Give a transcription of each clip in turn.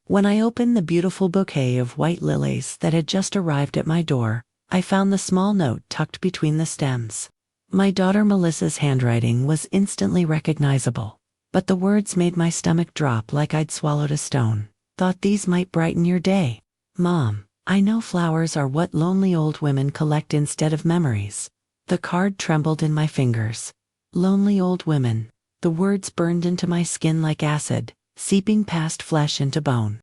When I opened the beautiful bouquet of white lilies that had just arrived at my door, I found the small note tucked between the stems. My daughter Melissa's handwriting was instantly recognizable, but the words made my stomach drop like I'd swallowed a stone. Thought these might brighten your day. Mom, I know flowers are what lonely old women collect instead of memories. The card trembled in my fingers. Lonely old women. The words burned into my skin like acid, seeping past flesh into bone.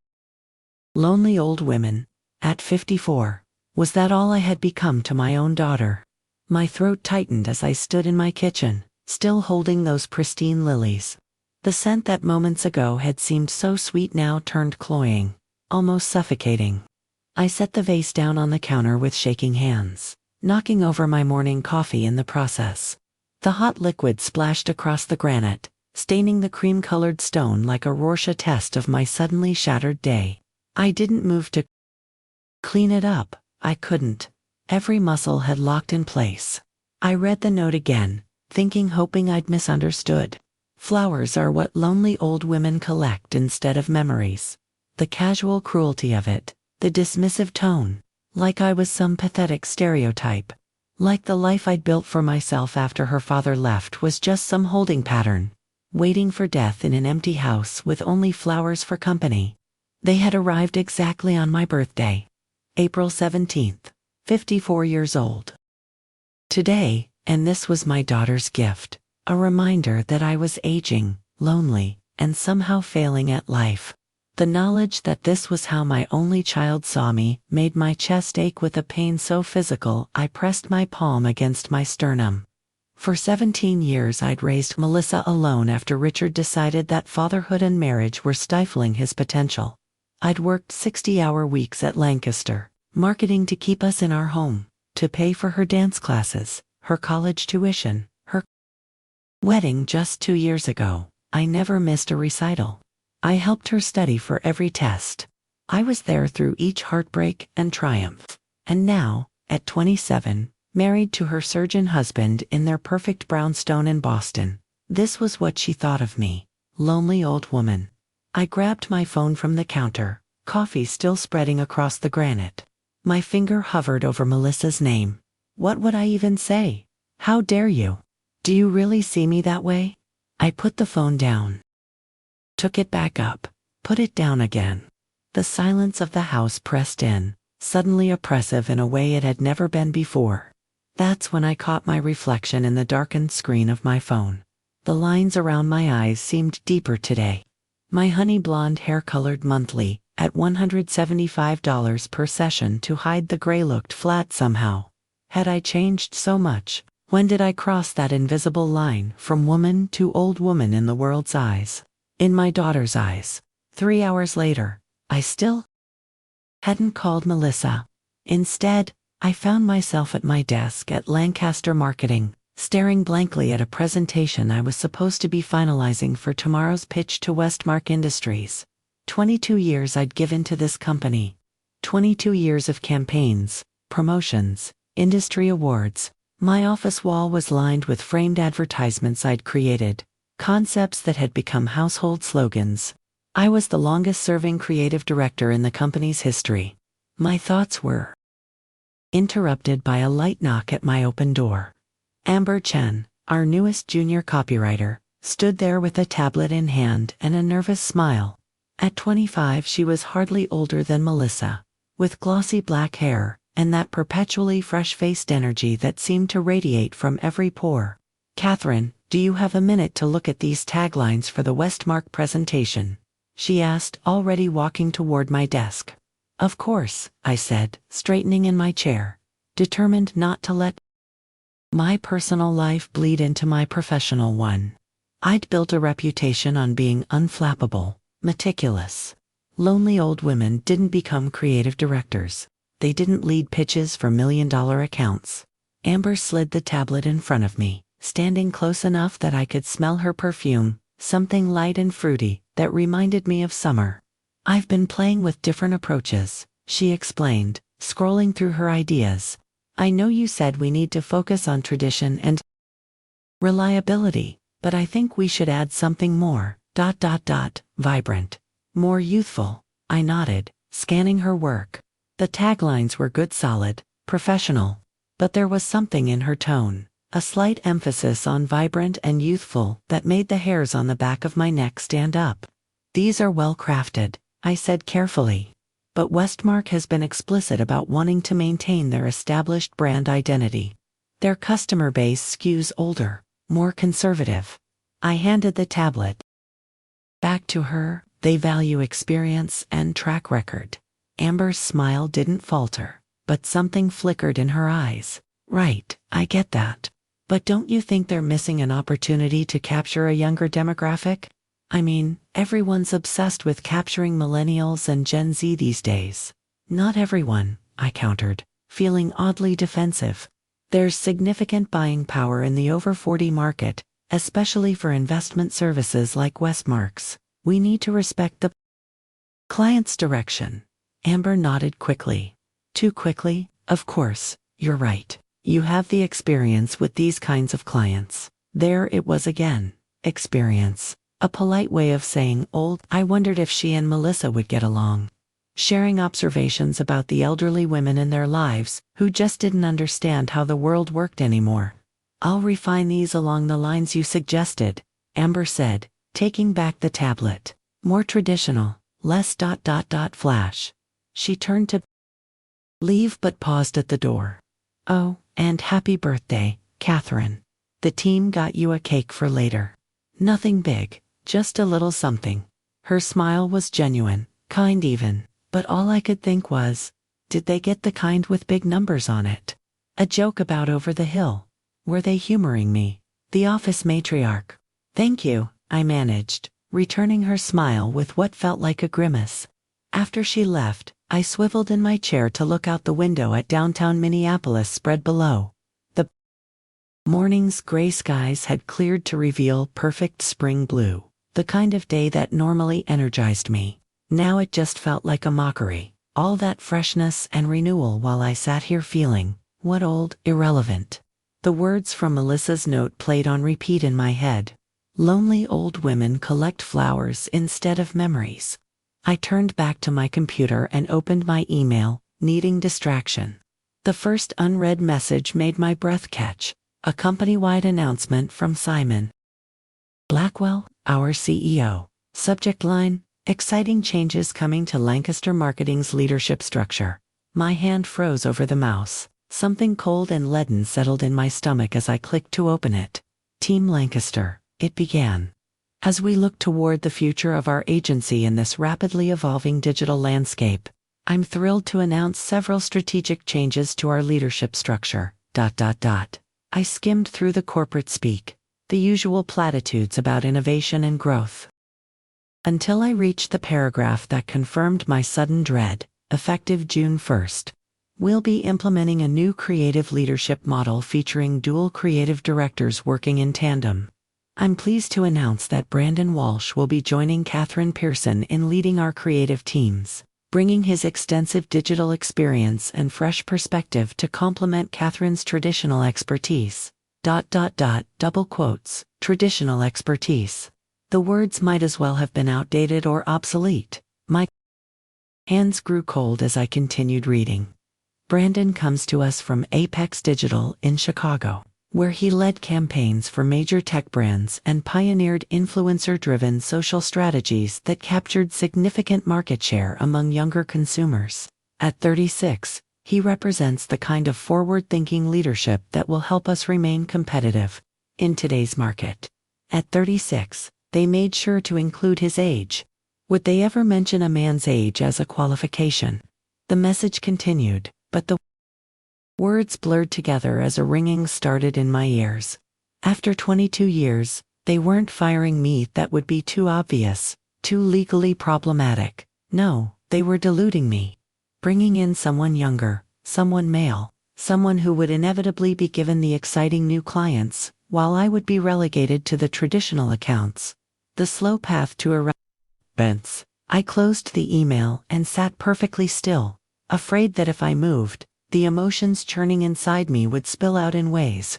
Lonely old women. At 54. Was that all I had become to my own daughter? My throat tightened as I stood in my kitchen, still holding those pristine lilies. The scent that moments ago had seemed so sweet now turned cloying, almost suffocating. I set the vase down on the counter with shaking hands, knocking over my morning coffee in the process. The hot liquid splashed across the granite, staining the cream-colored stone like a Rorschach test of my suddenly shattered day. I didn't move to clean it up. I couldn't. Every muscle had locked in place. I read the note again, hoping I'd misunderstood. Flowers are what lonely old women collect instead of memories. The casual cruelty of it, the dismissive tone, like I was some pathetic stereotype. Like the life I'd built for myself after her father left was just some holding pattern, waiting for death in an empty house with only flowers for company. They had arrived exactly on my birthday, April 17th, 54 years old. Today, and this was my daughter's gift, a reminder that I was aging, lonely, and somehow failing at life. The knowledge that this was how my only child saw me made my chest ache with a pain so physical I pressed my palm against my sternum. For 17 years I'd raised Melissa alone after Richard decided that fatherhood and marriage were stifling his potential. I'd worked 60-hour weeks at Lancaster, marketing to keep us in our home, to pay for her dance classes, her college tuition, her wedding just 2 years ago. I never missed a recital. I helped her study for every test. I was there through each heartbreak and triumph. And now, at 27, married to her surgeon husband in their perfect brownstone in Boston, this was what she thought of me. Lonely old woman. I grabbed my phone from the counter, coffee still spreading across the granite. My finger hovered over Melissa's name. What would I even say? How dare you? Do you really see me that way? I put the phone down. Took it back up. Put it down again. The silence of the house pressed in, suddenly oppressive in a way it had never been before. That's when I caught my reflection in the darkened screen of my phone. The lines around my eyes seemed deeper today. My honey blonde hair colored monthly, at $175 per session to hide the gray looked flat somehow. Had I changed so much? When did I cross that invisible line from woman to old woman in the world's eyes? In my daughter's eyes. 3 hours later, I still hadn't called Melissa. Instead, I found myself at my desk at Lancaster Marketing, staring blankly at a presentation I was supposed to be finalizing for tomorrow's pitch to Westmark Industries. 22 years I'd given to this company. 22 years of campaigns, promotions, industry awards. My office wall was lined with framed advertisements I'd created, concepts that had become household slogans. I was the longest-serving creative director in the company's history. My thoughts were interrupted by a light knock at my open door. Amber Chen, our newest junior copywriter, stood there with a tablet in hand and a nervous smile. At 25 she was hardly older than Melissa, with glossy black hair and that perpetually fresh-faced energy that seemed to radiate from every pore. "Catherine, do you have a minute to look at these taglines for the Westmark presentation?" she asked, already walking toward my desk. "Of course," I said, straightening in my chair, determined not to let my personal life bleed into my professional one. I'd built a reputation on being unflappable, meticulous. Lonely old women didn't become creative directors. They didn't lead pitches for million-dollar accounts. Amber slid the tablet in front of me, standing close enough that I could smell her perfume, something light and fruity that reminded me of summer. "I've been playing with different approaches," she explained, scrolling through her ideas. "I know you said we need to focus on tradition and reliability, but I think we should add something more, vibrant, more youthful. I nodded, scanning her work. The taglines were good, solid, professional. But there was something in her tone, a slight emphasis on vibrant and youthful, that made the hairs on the back of my neck stand up. These are well crafted, I said carefully. But Westmark has been explicit about wanting to maintain their established brand identity. Their customer base skews older, more conservative. I handed the tablet back to her. They value experience and track record. Amber's smile didn't falter, but something flickered in her eyes. Right, I get that. But don't you think they're missing an opportunity to capture a younger demographic? I mean, everyone's obsessed with capturing millennials and Gen Z these days. Not everyone, I countered, feeling oddly defensive. There's significant buying power in the over 40 market, especially for investment services like Westmark's. We need to respect the client's direction. Amber nodded quickly. Too quickly? Of course, you're right. You have the experience with these kinds of clients. There it was again. Experience. A polite way of saying old. I wondered if she and Melissa would get along. Sharing observations about the elderly women in their lives, who just didn't understand how the world worked anymore. I'll refine these along the lines you suggested, Amber said, taking back the tablet. More traditional, less ... flash. She turned to leave but paused at the door. Oh, and happy birthday, Catherine. The team got you a cake for later. Nothing big, just a little something. Her smile was genuine, kind even, but all I could think was, did they get the kind with big numbers on it? A joke about over the hill. Were they humoring me? The office matriarch. Thank you, I managed, returning her smile with what felt like a grimace. After she left, I swiveled in my chair to look out the window at downtown Minneapolis spread below. The morning's gray skies had cleared to reveal perfect spring blue, the kind of day that normally energized me. Now it just felt like a mockery, all that freshness and renewal while I sat here feeling, what old, irrelevant. The words from Melissa's note played on repeat in my head. Lonely old women collect flowers instead of memories. I turned back to my computer and opened my email, needing distraction. The first unread message made my breath catch, a company-wide announcement from Simon Blackwell, our CEO. Subject line, exciting changes coming to Lancaster Marketing's leadership structure. My hand froze over the mouse. Something cold and leaden settled in my stomach as I clicked to open it. Team Lancaster, it began. As we look toward the future of our agency in this rapidly evolving digital landscape, I'm thrilled to announce several strategic changes to our leadership structure. I skimmed through the corporate speak, the usual platitudes about innovation and growth, until I reached the paragraph that confirmed my sudden dread. Effective June 1st. We'll be implementing a new creative leadership model featuring dual creative directors working in tandem. I'm pleased to announce that Brandon Walsh will be joining Catherine Pearson in leading our creative teams, bringing his extensive digital experience and fresh perspective to complement Catherine's traditional expertise. Double quotes, traditional expertise. The words might as well have been outdated or obsolete. My hands grew cold as I continued reading. Brandon comes to us from Apex Digital in Chicago, where he led campaigns for major tech brands and pioneered influencer-driven social strategies that captured significant market share among younger consumers. At 36, he represents the kind of forward-thinking leadership that will help us remain competitive in today's market. At 36, they made sure to include his age. Would they ever mention a man's age as a qualification? The message continued, but the words blurred together as a ringing started in my ears. After 22 years, they weren't firing me. That would be too obvious, too legally problematic. No, they were diluting me. Bringing in someone younger, someone male, someone who would inevitably be given the exciting new clients, while I would be relegated to the traditional accounts. The slow path to irrelevance. I closed the email and sat perfectly still, afraid that if I moved, the emotions churning inside me would spill out in ways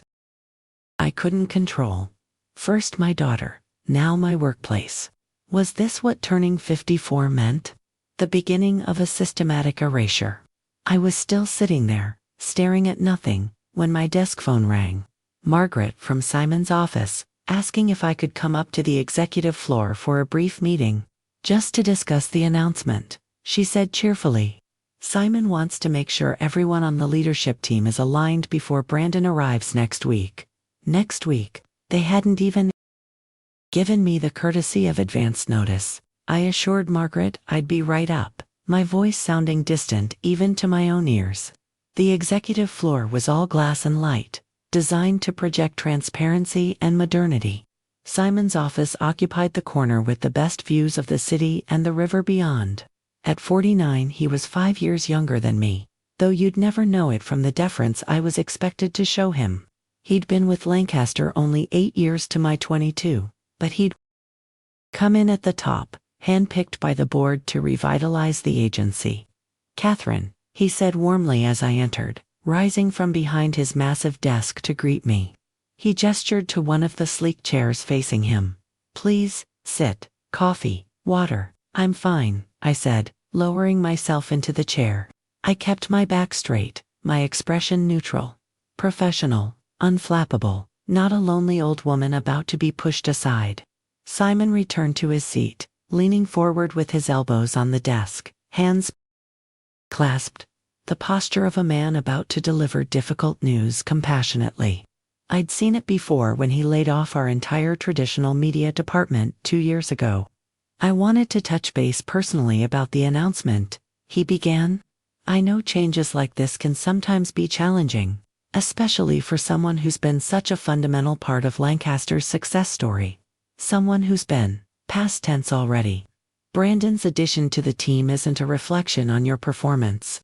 I couldn't control. First my daughter, now my workplace. Was this what turning 54 meant? The beginning of a systematic erasure. I was still sitting there, staring at nothing, when my desk phone rang. Margaret from Simon's office, asking if I could come up to the executive floor for a brief meeting. Just to discuss the announcement, she said cheerfully. Simon wants to make sure everyone on the leadership team is aligned before Brandon arrives next week. Next week, they hadn't even given me the courtesy of advance notice. I assured Margaret I'd be right up, my voice sounding distant even to my own ears. The executive floor was all glass and light, designed to project transparency and modernity. Simon's office occupied the corner with the best views of the city and the river beyond. At 49, he was 5 years younger than me, though you'd never know it from the deference I was expected to show him. He'd been with Lancaster only 8 years to my 22, but he'd come in at the top, handpicked by the board to revitalize the agency. "Catherine," he said warmly as I entered, rising from behind his massive desk to greet me. He gestured to one of the sleek chairs facing him. "Please, sit. Coffee, water." "I'm fine," I said, lowering myself into the chair. I kept my back straight, my expression neutral. Professional, unflappable, not a lonely old woman about to be pushed aside. Simon returned to his seat, leaning forward with his elbows on the desk, hands clasped, the posture of a man about to deliver difficult news compassionately. I'd seen it before when he laid off our entire traditional media department 2 years ago. "I wanted to touch base personally about the announcement," he began. "I know changes like this can sometimes be challenging, especially for someone who's been such a fundamental part of Lancaster's success story. Someone who's been, past tense already. Brandon's addition to the team isn't a reflection on your performance."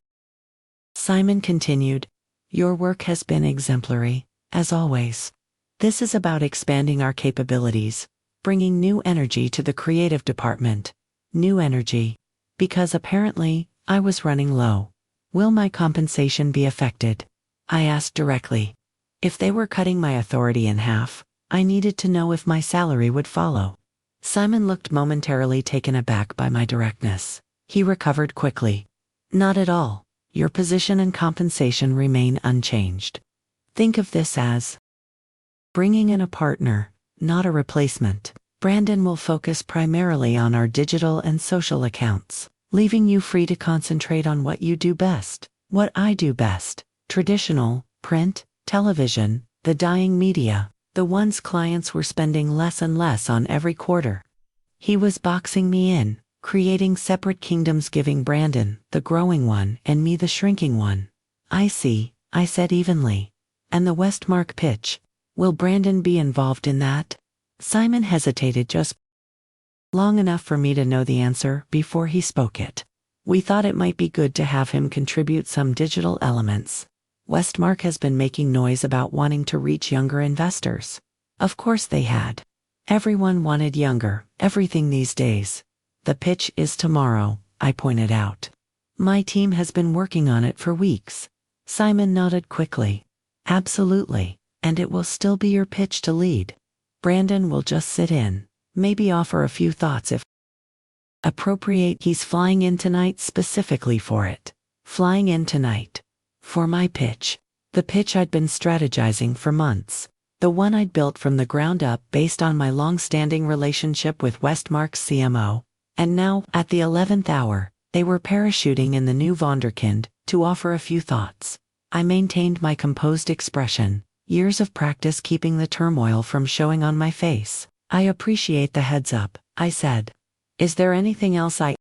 Simon continued, "Your work has been exemplary, as always. This is about expanding our capabilities, bringing new energy to the creative department. New energy. Because apparently, I was running low. Will my compensation be affected?" I asked directly. If they were cutting my authority in half, I needed to know if my salary would follow. Simon looked momentarily taken aback by my directness. He recovered quickly. "Not at all. Your position and compensation remain unchanged. Think of this as bringing in a partner, not a replacement. Brandon will focus primarily on our digital and social accounts, leaving you free to concentrate on what you do best, what I do best, traditional, print, television, the dying media, the ones clients were spending less and less on every quarter." He was boxing me in, creating separate kingdoms, giving Brandon, the growing one, and me, the shrinking one. "I see," I said evenly. "And the Westmark pitch, will Brandon be involved in that?" Simon hesitated just long enough for me to know the answer before he spoke it. "We thought it might be good to have him contribute some digital elements. Westmark has been making noise about wanting to reach younger investors." Of course they had. Everyone wanted younger, everything these days. "The pitch is tomorrow," I pointed out. "My team has been working on it for weeks." Simon nodded quickly. "Absolutely, and it will still be your pitch to lead. Brandon will just sit in, maybe offer a few thoughts if appropriate. He's flying in tonight specifically for it. Flying in tonight. For my pitch. The pitch I'd been strategizing for months. The one I'd built from the ground up based on my long-standing relationship with Westmark's CMO. And now, at the 11th hour, they were parachuting in the new Wunderkind to offer a few thoughts. I maintained my composed expression, years of practice keeping the turmoil from showing on my face. "I appreciate the heads up," I said. "Is there anything else I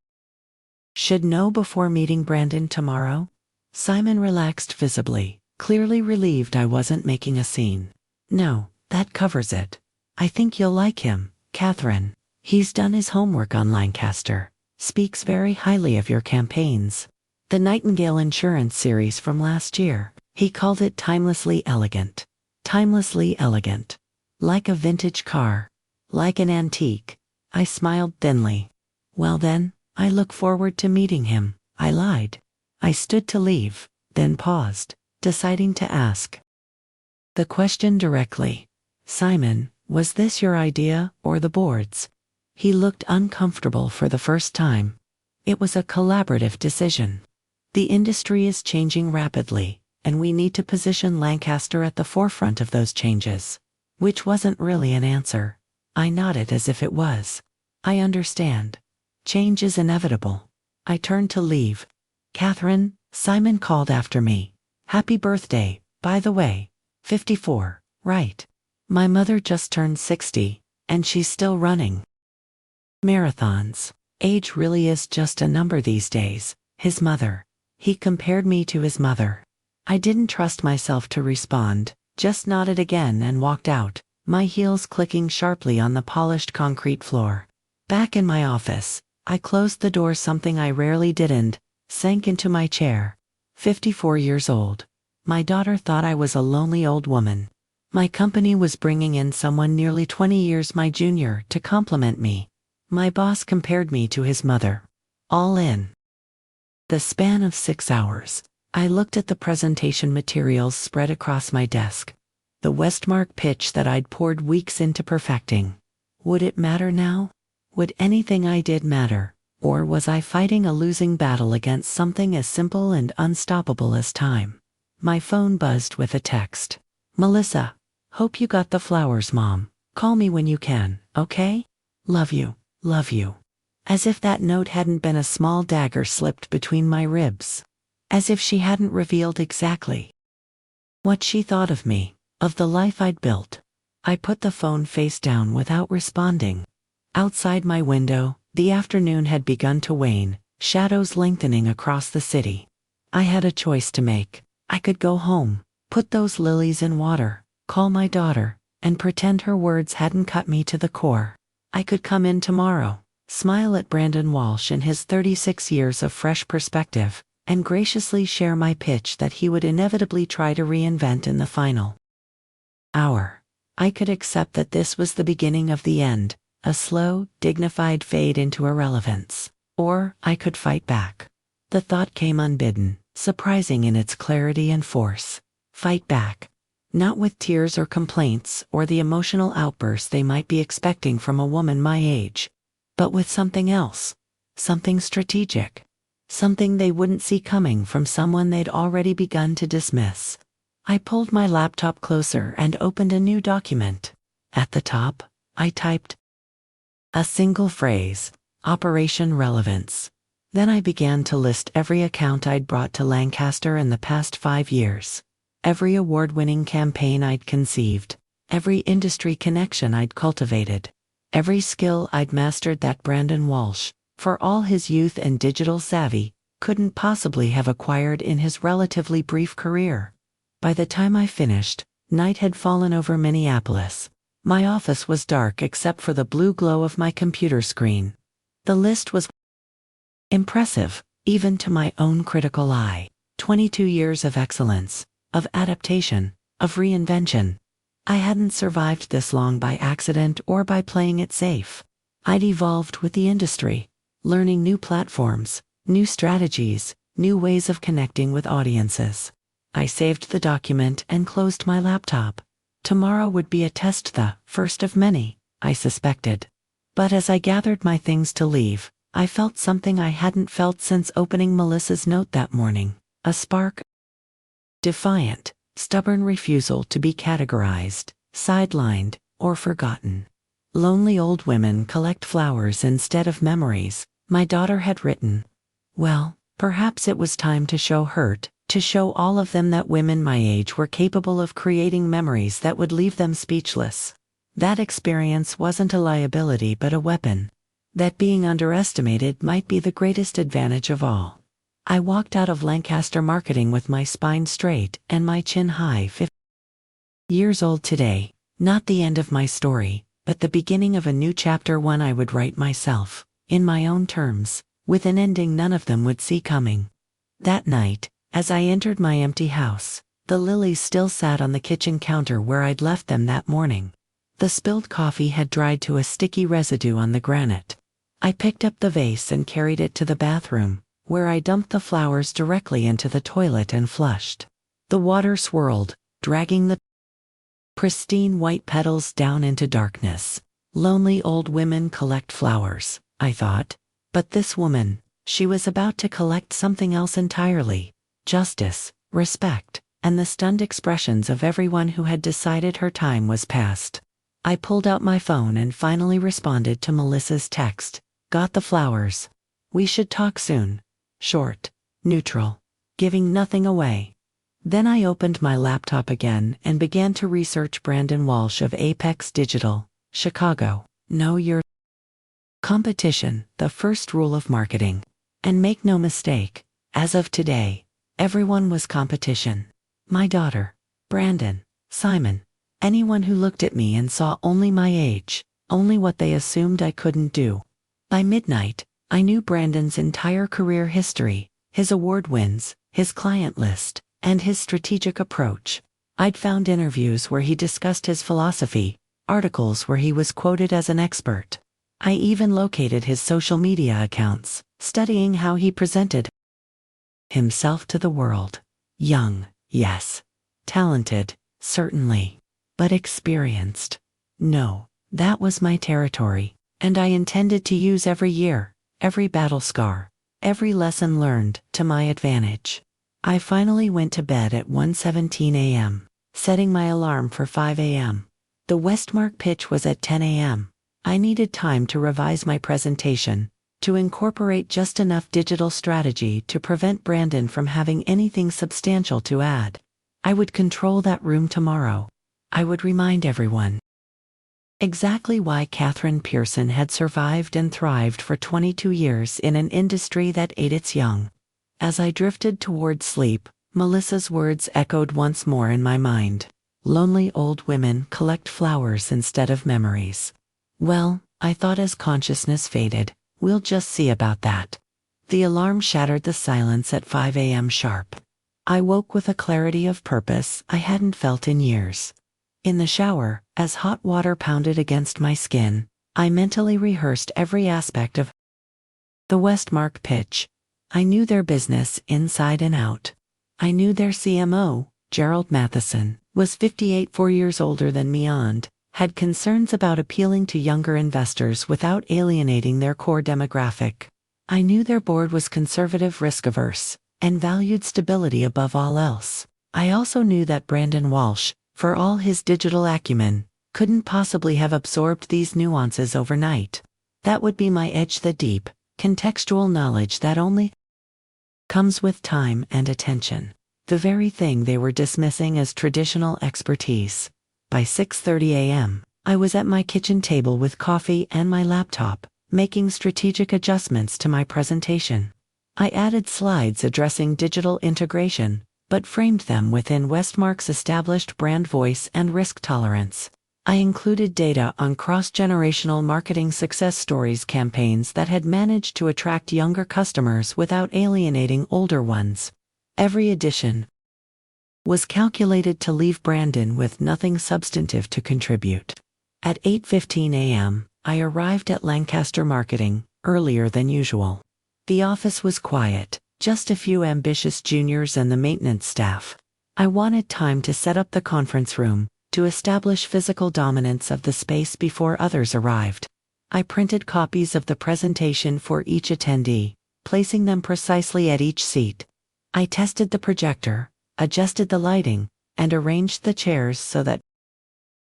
should know before meeting Brandon tomorrow?" Simon relaxed visibly, clearly relieved I wasn't making a scene. "No, that covers it. I think you'll like him, Catherine. He's done his homework on Lancaster, speaks very highly of your campaigns. The Nightingale Insurance series from last year, he called it timelessly elegant. Timelessly elegant. Like a vintage car. Like an antique." I smiled thinly. "Well then, I look forward to meeting him." I lied. I stood to leave, then paused, deciding to ask the question directly. "Simon, was this your idea or the board's?" He looked uncomfortable for the first time. It was a collaborative decision. The industry is changing rapidly, and we need to position Lancaster at the forefront of those changes. Which wasn't really an answer. I nodded as if it was. I understand. Change is inevitable. I turned to leave. Catherine, Simon called after me. Happy birthday, by the way. 54, right. My mother just turned 60, and she's still running marathons. Age really is just a number these days. His mother. He compared me to his mother. I didn't trust myself to respond, just nodded again and walked out, my heels clicking sharply on the polished concrete floor. Back in my office, I closed the door, something I rarely did, and sank into my chair. 54 years old. My daughter thought I was a lonely old woman. My company was bringing in someone nearly 20 years my junior to compliment me. My boss compared me to his mother. All in the span of 6 hours, I looked at the presentation materials spread across my desk. The Westmark pitch that I'd poured weeks into perfecting. Would it matter now? Would anything I did matter? Or was I fighting a losing battle against something as simple and unstoppable as time? My phone buzzed with a text. Melissa, hope you got the flowers, Mom. Call me when you can, okay? Love you, love you. As if that note hadn't been a small dagger slipped between my ribs. As if she hadn't revealed exactly what she thought of me, of the life I'd built. I put the phone face down without responding. Outside my window, the afternoon had begun to wane, shadows lengthening across the city. I had a choice to make. I could go home, put those lilies in water, call my daughter, and pretend her words hadn't cut me to the core. I could come in tomorrow, smile at Brandon Walsh and his 36 years of fresh perspective, and graciously share my pitch that he would inevitably try to reinvent in the final hour. I could accept that this was the beginning of the end, a slow, dignified fade into irrelevance. Or I could fight back. The thought came unbidden, surprising in its clarity and force. Fight back. Not with tears or complaints or the emotional outbursts they might be expecting from a woman my age, but with something else. Something strategic. Something they wouldn't see coming from someone they'd already begun to dismiss. I pulled my laptop closer and opened a new document. At the top, I typed a single phrase, Operation Relevance. Then I began to list every account I'd brought to Lancaster in the past 5 years. Every award-winning campaign I'd conceived. Every industry connection I'd cultivated. Every skill I'd mastered that Brandon Walsh, for all his youth and digital savvy, couldn't possibly have acquired in his relatively brief career. By the time I finished, night had fallen over Minneapolis. My office was dark except for the blue glow of my computer screen. The list was impressive, even to my own critical eye. 22 years of excellence, of adaptation, of reinvention. I hadn't survived this long by accident or by playing it safe. I'd evolved with the industry, learning new platforms, new strategies, new ways of connecting with audiences. I saved the document and closed my laptop. Tomorrow would be a test, the first of many, I suspected. But as I gathered my things to leave, I felt something I hadn't felt since opening Melissa's note that morning. A spark. Defiant, stubborn refusal to be categorized, sidelined, or forgotten. Lonely old women collect flowers instead of memories, my daughter had written. Well, perhaps it was time to show hurt, to show all of them that women my age were capable of creating memories that would leave them speechless. That experience wasn't a liability but a weapon. That being underestimated might be the greatest advantage of all. I walked out of Lancaster marketing with my spine straight and my chin high. 50 years old today, not the end of my story, but the beginning of a new chapter, one I would write myself, in my own terms, with an ending none of them would see coming. That night, as I entered my empty house, the lilies still sat on the kitchen counter where I'd left them that morning. The spilled coffee had dried to a sticky residue on the granite. I picked up the vase and carried it to the bathroom, where I dumped the flowers directly into the toilet and flushed. The water swirled, dragging the pristine white petals down into darkness. Lonely old women collect flowers, I thought. But this woman, She was about to collect something else entirely: justice, respect, and the stunned expressions of everyone who had decided her time was past. I pulled out my phone and finally responded to Melissa's text. Got the flowers. We should talk soon. Short, neutral, giving nothing away. Then I opened my laptop again and began to research Brandon Walsh of Apex Digital, Chicago. Know your competition, the first rule of marketing. And make no mistake, as of today, everyone was competition. My daughter, Brandon, Simon, anyone who looked at me and saw only my age, only what they assumed I couldn't do. By midnight, I knew Brandon's entire career history, his award wins, his client list, and his strategic approach. I'd found interviews where he discussed his philosophy, articles where he was quoted as an expert. I even located his social media accounts, studying how he presented himself to the world. Young, yes. Talented, certainly. But experienced? No, that was my territory, and I intended to use every year, every battle scar, every lesson learned, to my advantage. I finally went to bed at 1:17 a.m., setting my alarm for 5 a.m. The Westmark pitch was at 10 a.m. I needed time to revise my presentation, to incorporate just enough digital strategy to prevent Brandon from having anything substantial to add. I would control that room tomorrow. I would remind everyone exactly why Katherine Pearson had survived and thrived for 22 years in an industry that ate its young. As I drifted toward sleep, Melissa's words echoed once more in my mind. Lonely old women collect flowers instead of memories. Well, I thought as consciousness faded, we'll just see about that. The alarm shattered the silence at 5 a.m. sharp. I woke with a clarity of purpose I hadn't felt in years. In the shower, as hot water pounded against my skin, I mentally rehearsed every aspect of the Westmark pitch. I knew their business inside and out. I knew their CMO, Gerald Matheson, was 58, 4 years older than me and had concerns about appealing to younger investors without alienating their core demographic. I knew their board was conservative, risk-averse, and valued stability above all else. I also knew that Brandon Walsh, for all his digital acumen, couldn't possibly have absorbed these nuances overnight. That would be my edge, the deep, contextual knowledge that only comes with time and attention. The very thing they were dismissing as traditional expertise. By 6:30 a.m., I was at my kitchen table with coffee and my laptop, making strategic adjustments to my presentation. I added slides addressing digital integration, but framed them within Westmark's established brand voice and risk tolerance. I included data on cross-generational marketing success stories, campaigns that had managed to attract younger customers without alienating older ones. Every addition was calculated to leave Brandon with nothing substantive to contribute. At 8:15 a.m., I arrived at Lancaster Marketing, earlier than usual. The office was quiet, just a few ambitious juniors and the maintenance staff. I wanted time to set up the conference room, to establish physical dominance of the space before others arrived. I printed copies of the presentation for each attendee, placing them precisely at each seat. I tested the projector, adjusted the lighting, and arranged the chairs so that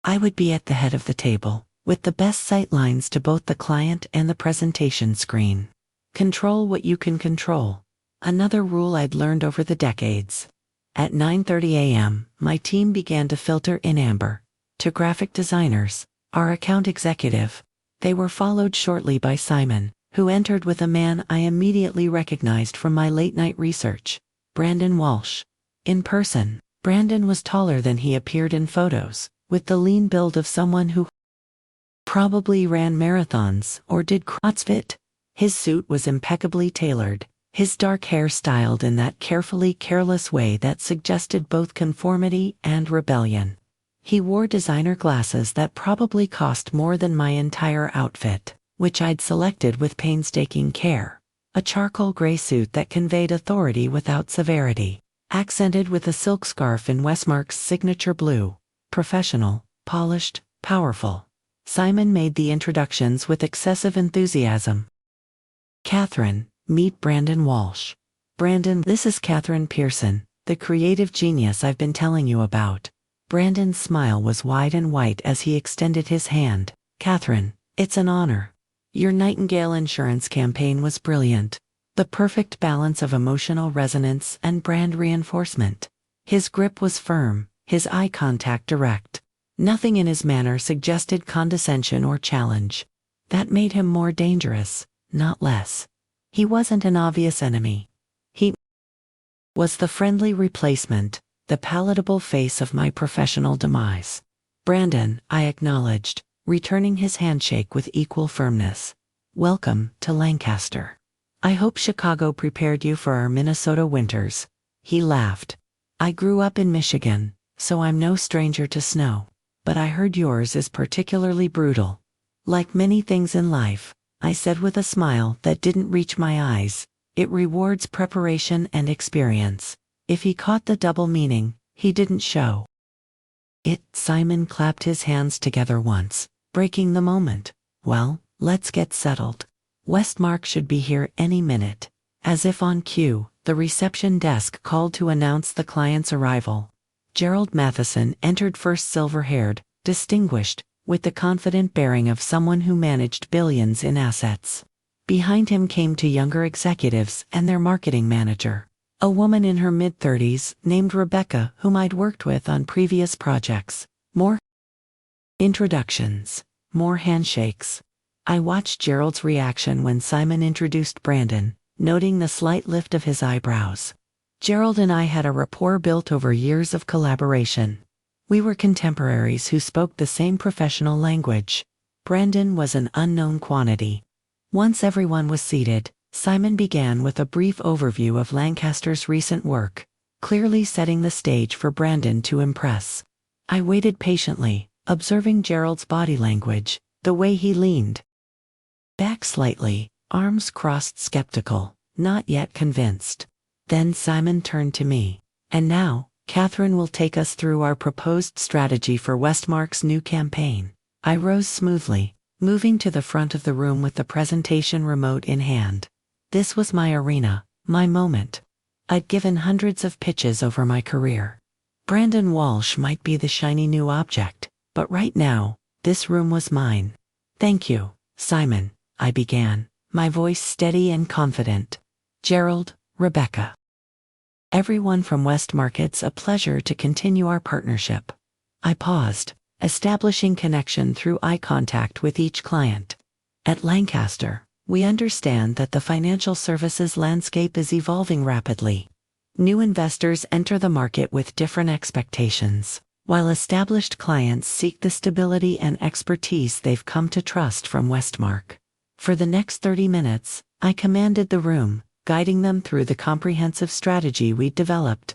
I would be at the head of the table, with the best sight lines to both the client and the presentation screen. Control what you can control. Another rule I'd learned over the decades. At 9:30 a.m., my team began to filter in Amber. To graphic designers, our account executive. They were followed shortly by Simon, who entered with a man I immediately recognized from my late-night research, Brandon Walsh. In person, Brandon was taller than he appeared in photos, with the lean build of someone who probably ran marathons or did CrossFit. His suit was impeccably tailored, his dark hair styled in that carefully careless way that suggested both conformity and rebellion. He wore designer glasses that probably cost more than my entire outfit, which I'd selected with painstaking care. A charcoal gray suit that conveyed authority without severity, accented with a silk scarf in Westmark's signature blue. Professional, polished, powerful. Simon made the introductions with excessive enthusiasm. Katherine, Meet Brandon Walsh. Brandon, this is Catherine Pearson, the creative genius I've been telling you about. Brandon's smile was wide and white as he extended his hand. Catherine, it's an honor. Your Nightingale insurance campaign was brilliant. The perfect balance of emotional resonance and brand reinforcement. His grip was firm, his eye contact direct. Nothing in his manner suggested condescension or challenge. That made him more dangerous, not less. He wasn't an obvious enemy. He was the friendly replacement, the palatable face of my professional demise. Brandon, I acknowledged, returning his handshake with equal firmness. Welcome to Lancaster. I hope Chicago prepared you for our Minnesota winters. He laughed. I grew up in Michigan, so I'm no stranger to snow. But I heard yours is particularly brutal. Like many things in life, I said with a smile that didn't reach my eyes, it rewards preparation and experience. If he caught the double meaning, he didn't show it. Simon clapped his hands together once, breaking the moment. Well, let's get settled. Westmark should be here any minute. As if on cue, the reception desk called to announce the client's arrival. Gerald Matheson entered first, silver-haired, distinguished, with the confident bearing of someone who managed billions in assets. Behind him came two younger executives and their marketing manager. A woman in her mid-30s, named Rebecca, whom I'd worked with on previous projects. More introductions, more handshakes. I watched Gerald's reaction when Simon introduced Brandon, noting the slight lift of his eyebrows. Gerald and I had a rapport built over years of collaboration. We were contemporaries who spoke the same professional language. Brandon was an unknown quantity. Once everyone was seated, Simon began with a brief overview of Lancaster's recent work, clearly setting the stage for Brandon to impress. I waited patiently, observing Gerald's body language, the way he leaned back slightly, arms crossed, skeptical, not yet convinced. Then Simon turned to me. And now, Catherine will take us through our proposed strategy for Westmark's new campaign. I rose smoothly, moving to the front of the room with the presentation remote in hand. This was my arena, my moment. I'd given hundreds of pitches over my career. Brandon Walsh might be the shiny new object, but right now, this room was mine. Thank you, Simon, I began, my voice steady and confident. Gerald, Rebecca. Everyone from Westmark, it's a pleasure to continue our partnership. I paused, establishing connection through eye contact with each client. At Lancaster, we understand that the financial services landscape is evolving rapidly. New investors enter the market with different expectations, while established clients seek the stability and expertise they've come to trust from Westmark. For the next 30 minutes, I commanded the room, guiding them through the comprehensive strategy we'd developed.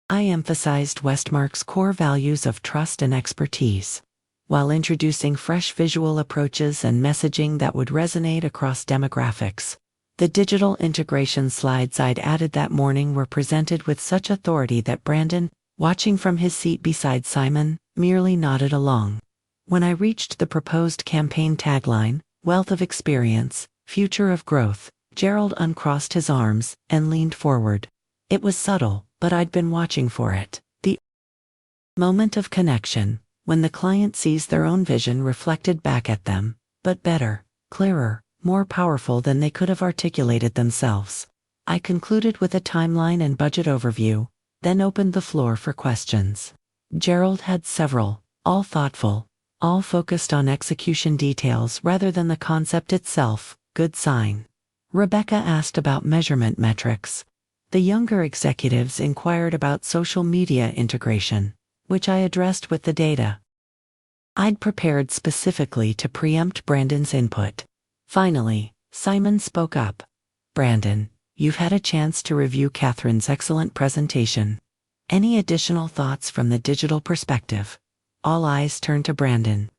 I emphasized Westmark's core values of trust and expertise, while introducing fresh visual approaches and messaging that would resonate across demographics. The digital integration slides I'd added that morning were presented with such authority that Brandon, watching from his seat beside Simon, merely nodded along. When I reached the proposed campaign tagline, "Wealth of Experience, Future of Growth," Gerald uncrossed his arms and leaned forward. It was subtle, but I'd been watching for it. The moment of connection, when the client sees their own vision reflected back at them, but better, clearer, more powerful than they could have articulated themselves. I concluded with a timeline and budget overview, then opened the floor for questions. Gerald had several, all thoughtful, all focused on execution details rather than the concept itself. Good sign. Rebecca asked about measurement metrics. The younger executives inquired about social media integration, which I addressed with the data I'd prepared specifically to preempt Brandon's input. Finally, Simon spoke up. Brandon, you've had a chance to review Catherine's excellent presentation. Any additional thoughts from the digital perspective? All eyes turned to Brandon.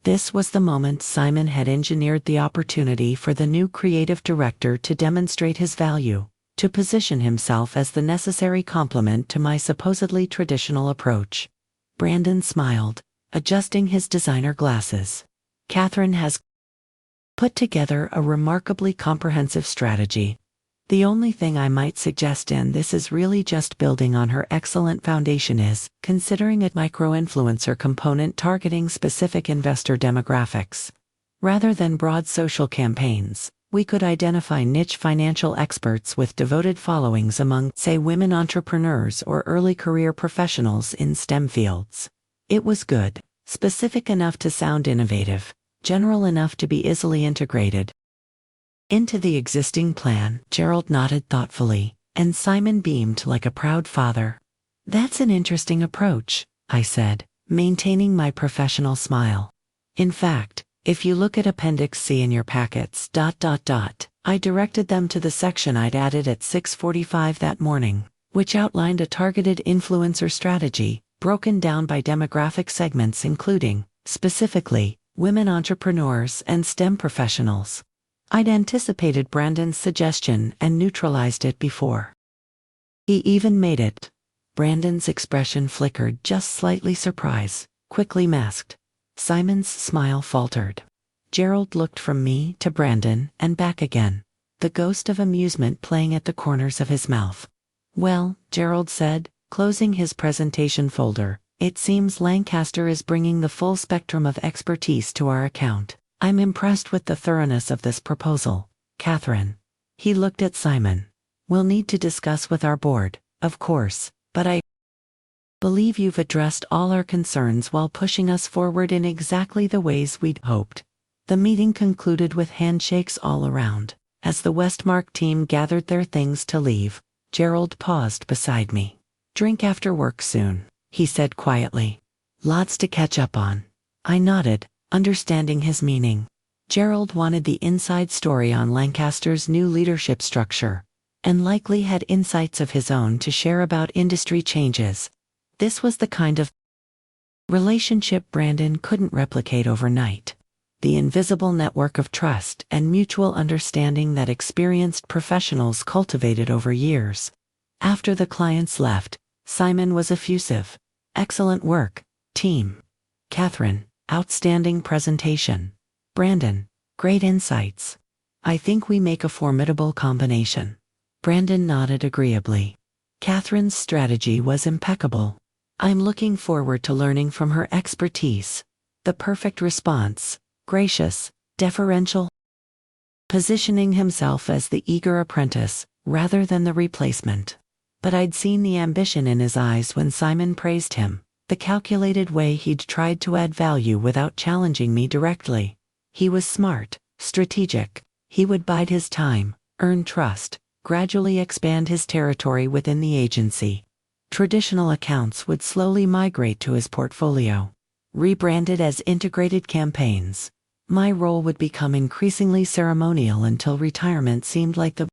This was the moment Simon had engineered the opportunity for the new creative director to demonstrate his value, to position himself as the necessary complement to my supposedly traditional approach. Brandon smiled, adjusting his designer glasses. Catherine has put together a remarkably comprehensive strategy. The only thing I might suggest in this is really just building on her excellent foundation is considering a micro-influencer component targeting specific investor demographics. Rather than broad social campaigns, we could identify niche financial experts with devoted followings among, say, women entrepreneurs or early career professionals in STEM fields. It was good, specific enough to sound innovative, general enough to be easily integrated into the existing plan. Gerald nodded thoughtfully, and Simon beamed like a proud father. That's an interesting approach, I said, maintaining my professional smile. In fact, if you look at Appendix C in your packets, I directed them to the section I'd added at 6:45 that morning, which outlined a targeted influencer strategy, broken down by demographic segments including, specifically, women entrepreneurs and STEM professionals. I'd anticipated Brandon's suggestion and neutralized it before he even made it. Brandon's expression flickered just slightly surprise, quickly masked. Simon's smile faltered. Gerald looked from me to Brandon and back again, the ghost of amusement playing at the corners of his mouth. Well, Gerald said, closing his presentation folder, it seems Lancaster is bringing the full spectrum of expertise to our account. I'm impressed with the thoroughness of this proposal, Catherine. He looked at Simon. We'll need to discuss with our board, of course, but I believe you've addressed all our concerns while pushing us forward in exactly the ways we'd hoped. The meeting concluded with handshakes all around. As the Westmark team gathered their things to leave, Gerald paused beside me. Drink after work soon, he said quietly. Lots to catch up on. I nodded, understanding his meaning. Gerald wanted the inside story on Lancaster's new leadership structure, and likely had insights of his own to share about industry changes. This was the kind of relationship Brandon couldn't replicate overnight. The invisible network of trust and mutual understanding that experienced professionals cultivated over years. After the clients left, Simon was effusive. Excellent work, team. Catherine, outstanding presentation. Brandon, great insights. I think we make a formidable combination. Brandon nodded agreeably. Catherine's strategy was impeccable. I'm looking forward to learning from her expertise. The perfect response, gracious, deferential, positioning himself as the eager apprentice, rather than the replacement. But I'd seen the ambition in his eyes when Simon praised him, the calculated way he'd tried to add value without challenging me directly. He was smart, strategic. He would bide his time, earn trust, gradually expand his territory within the agency. Traditional accounts would slowly migrate to his portfolio, rebranded as integrated campaigns. My role would become increasingly ceremonial until retirement seemed like the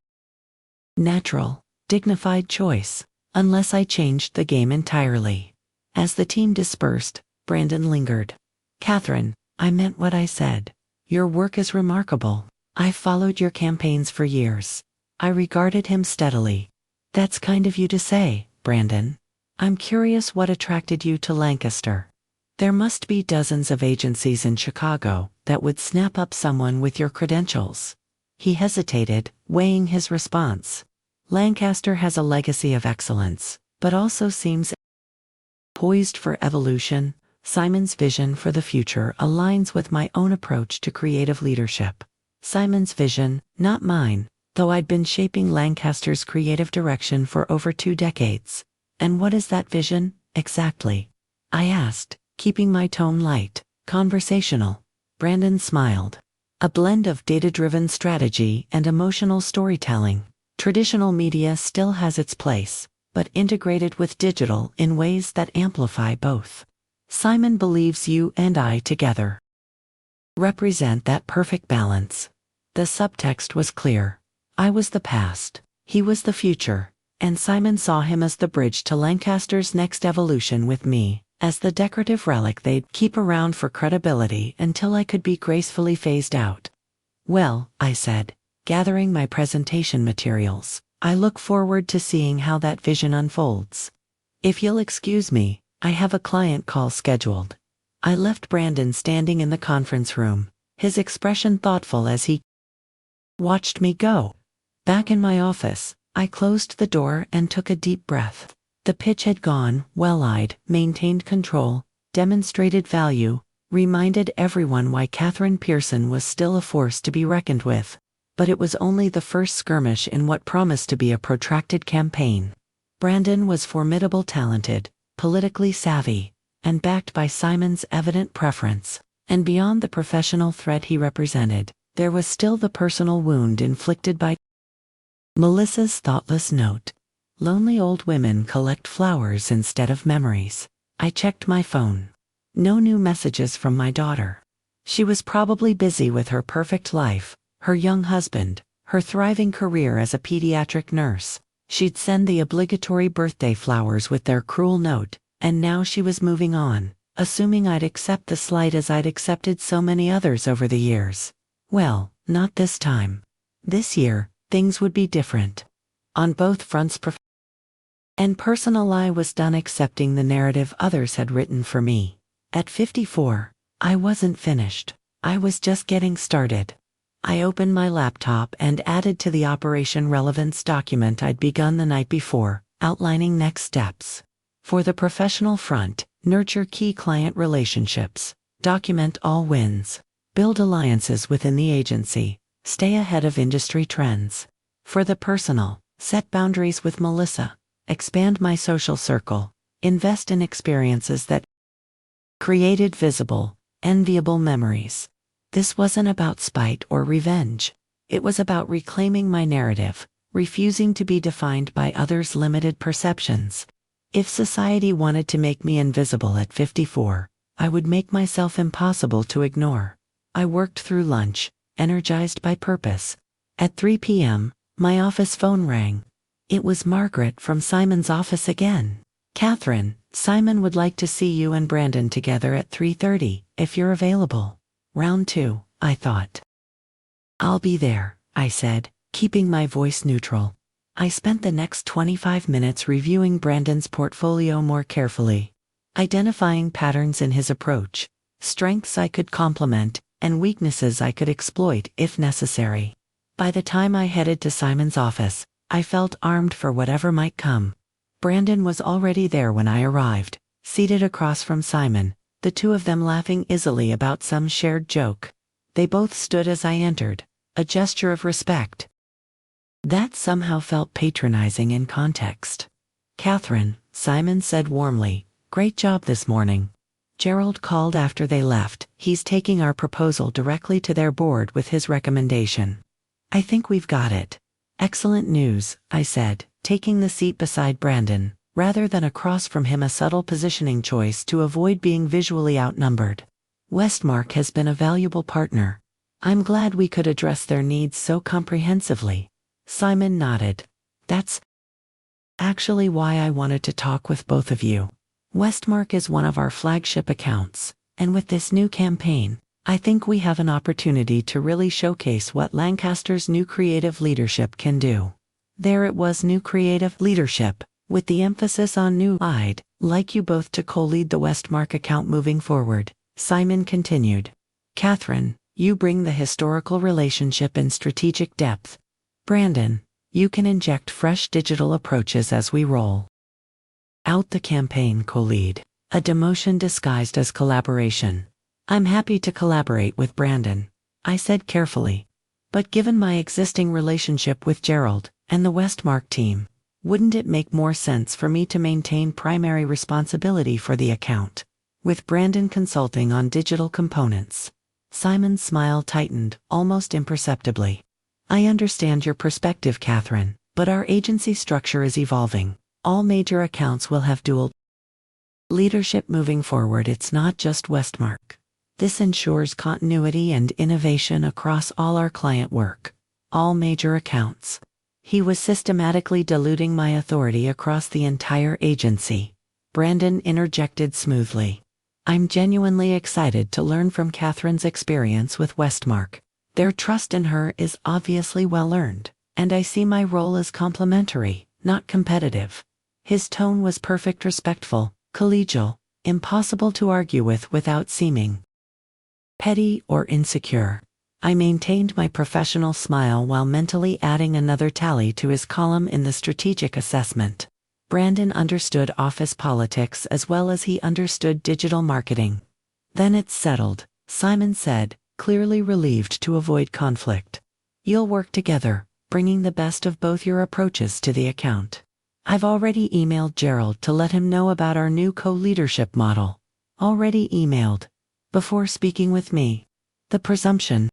natural, dignified choice, unless I changed the game entirely. As the team dispersed, Brandon lingered. Catherine, I meant what I said. Your work is remarkable. I've followed your campaigns for years. I regarded him steadily. That's kind of you to say, Brandon. I'm curious what attracted you to Lancaster. There must be dozens of agencies in Chicago that would snap up someone with your credentials. He hesitated, weighing his response. Lancaster has a legacy of excellence, but also seems poised for evolution. Simon's vision for the future aligns with my own approach to creative leadership. Simon's vision, not mine, though I'd been shaping Lancaster's creative direction for over 2 decades. And what is that vision, exactly? I asked, keeping my tone light, conversational. Brandon smiled. A blend of data-driven strategy and emotional storytelling. Traditional media still has its place, but integrated with digital in ways that amplify both. Simon believes you and I together represent that perfect balance. The subtext was clear. I was the past, he was the future, and Simon saw him as the bridge to Lancaster's next evolution with me, as the decorative relic they'd keep around for credibility until I could be gracefully phased out. Well, I said, gathering my presentation materials, I look forward to seeing how that vision unfolds. If you'll excuse me, I have a client call scheduled. I left Brandon standing in the conference room, his expression thoughtful as he watched me go. Back in my office, I closed the door and took a deep breath. The pitch had gone, well-eyed, maintained control, demonstrated value, reminded everyone why Catherine Pearson was still a force to be reckoned with. But it was only the first skirmish in what promised to be a protracted campaign. Brandon was formidable, talented, politically savvy, and backed by Simon's evident preference. And beyond the professional threat he represented, there was still the personal wound inflicted by Melissa's thoughtless note. Lonely old women collect flowers instead of memories. I checked my phone. No new messages from my daughter. She was probably busy with her perfect life, her young husband, her thriving career as a pediatric nurse. She'd send the obligatory birthday flowers with their cruel note, and now she was moving on, assuming I'd accept the slight as I'd accepted so many others over the years. Well, not this time. This year, things would be different. On both fronts, and personal, I was done accepting the narrative others had written for me. At 54, I wasn't finished. I was just getting started. I opened my laptop and added to the operation relevance document I'd begun the night before, outlining next steps. For the professional front, nurture key client relationships, document all wins, build alliances within the agency, stay ahead of industry trends. For the personal, set boundaries with Melissa, expand my social circle, invest in experiences that created visible, enviable memories. This wasn't about spite or revenge. It was about reclaiming my narrative, refusing to be defined by others' limited perceptions. If society wanted to make me invisible at 54, I would make myself impossible to ignore. I worked through lunch, energized by purpose. At 3 p.m., my office phone rang. It was Margaret from Simon's office again. "Catherine, Simon would like to see you and Brandon together at 3:30, if you're available." Round 2, I thought. "I'll be there," I said, keeping my voice neutral. I spent the next 25 minutes reviewing Brandon's portfolio more carefully, identifying patterns in his approach, strengths I could complement, and weaknesses I could exploit if necessary. By the time I headed to Simon's office, I felt armed for whatever might come. Brandon was already there when I arrived, seated across from Simon, the two of them laughing easily about some shared joke. They both stood as I entered, a gesture of respect. That somehow felt patronizing in context. "Catherine," Simon said warmly, "great job this morning." Gerald called after they left. "He's taking our proposal directly to their board with his recommendation. I think we've got it." "Excellent news," I said, taking the seat beside Brandon, rather than across from him, a subtle positioning choice to avoid being visually outnumbered. "Westmark has been a valuable partner. I'm glad we could address their needs so comprehensively." Simon nodded. "That's actually why I wanted to talk with both of you. Westmark is one of our flagship accounts, and with this new campaign, I think we have an opportunity to really showcase what Lancaster's new creative leadership can do." There it was, new creative leadership, with the emphasis on new. "I'd like you both to co-lead the Westmark account moving forward," Simon continued. "Catherine, you bring the historical relationship and strategic depth. Brandon, you can inject fresh digital approaches as we roll out the campaign. Co-lead, a demotion disguised as collaboration. "I'm happy to collaborate with Brandon," I said carefully. "But given my existing relationship with Gerald and the Westmark team, wouldn't it make more sense for me to maintain primary responsibility for the account, with Brandon consulting on digital components?" Simon's smile tightened, almost imperceptibly. "I understand your perspective, Catherine, but our agency structure is evolving. All major accounts will have dual leadership moving forward. It's not just Westmark. This ensures continuity and innovation across all our client work, all major accounts." He was systematically diluting my authority across the entire agency. Brandon interjected smoothly. "I'm genuinely excited to learn from Catherine's experience with Westmark. Their trust in her is obviously well earned, and I see my role as complementary, not competitive." His tone was perfect, respectful, collegial, impossible to argue with without seeming petty, or insecure. I maintained my professional smile while mentally adding another tally to his column in the strategic assessment. Brandon understood office politics as well as he understood digital marketing. Then it's settled, Simon said, clearly relieved to avoid conflict. You'll work together, bringing the best of both your approaches to the account. I've already emailed Gerald to let him know about our new co-leadership model. Already emailed. Before speaking with me. The presumption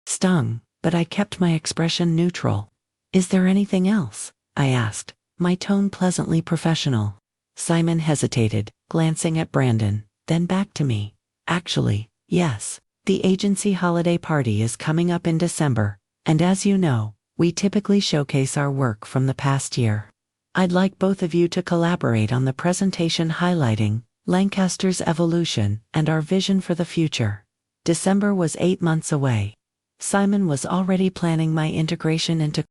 stung, but I kept my expression neutral. Is there anything else? I asked, my tone pleasantly professional. Simon hesitated, glancing at Brandon, then back to me. Actually, yes. The agency holiday party is coming up in December, and as you know, we typically showcase our work from the past year. I'd like both of you to collaborate on the presentation highlighting Lancaster's evolution and our vision for the future. December was 8 months away. Simon was already planning my integration into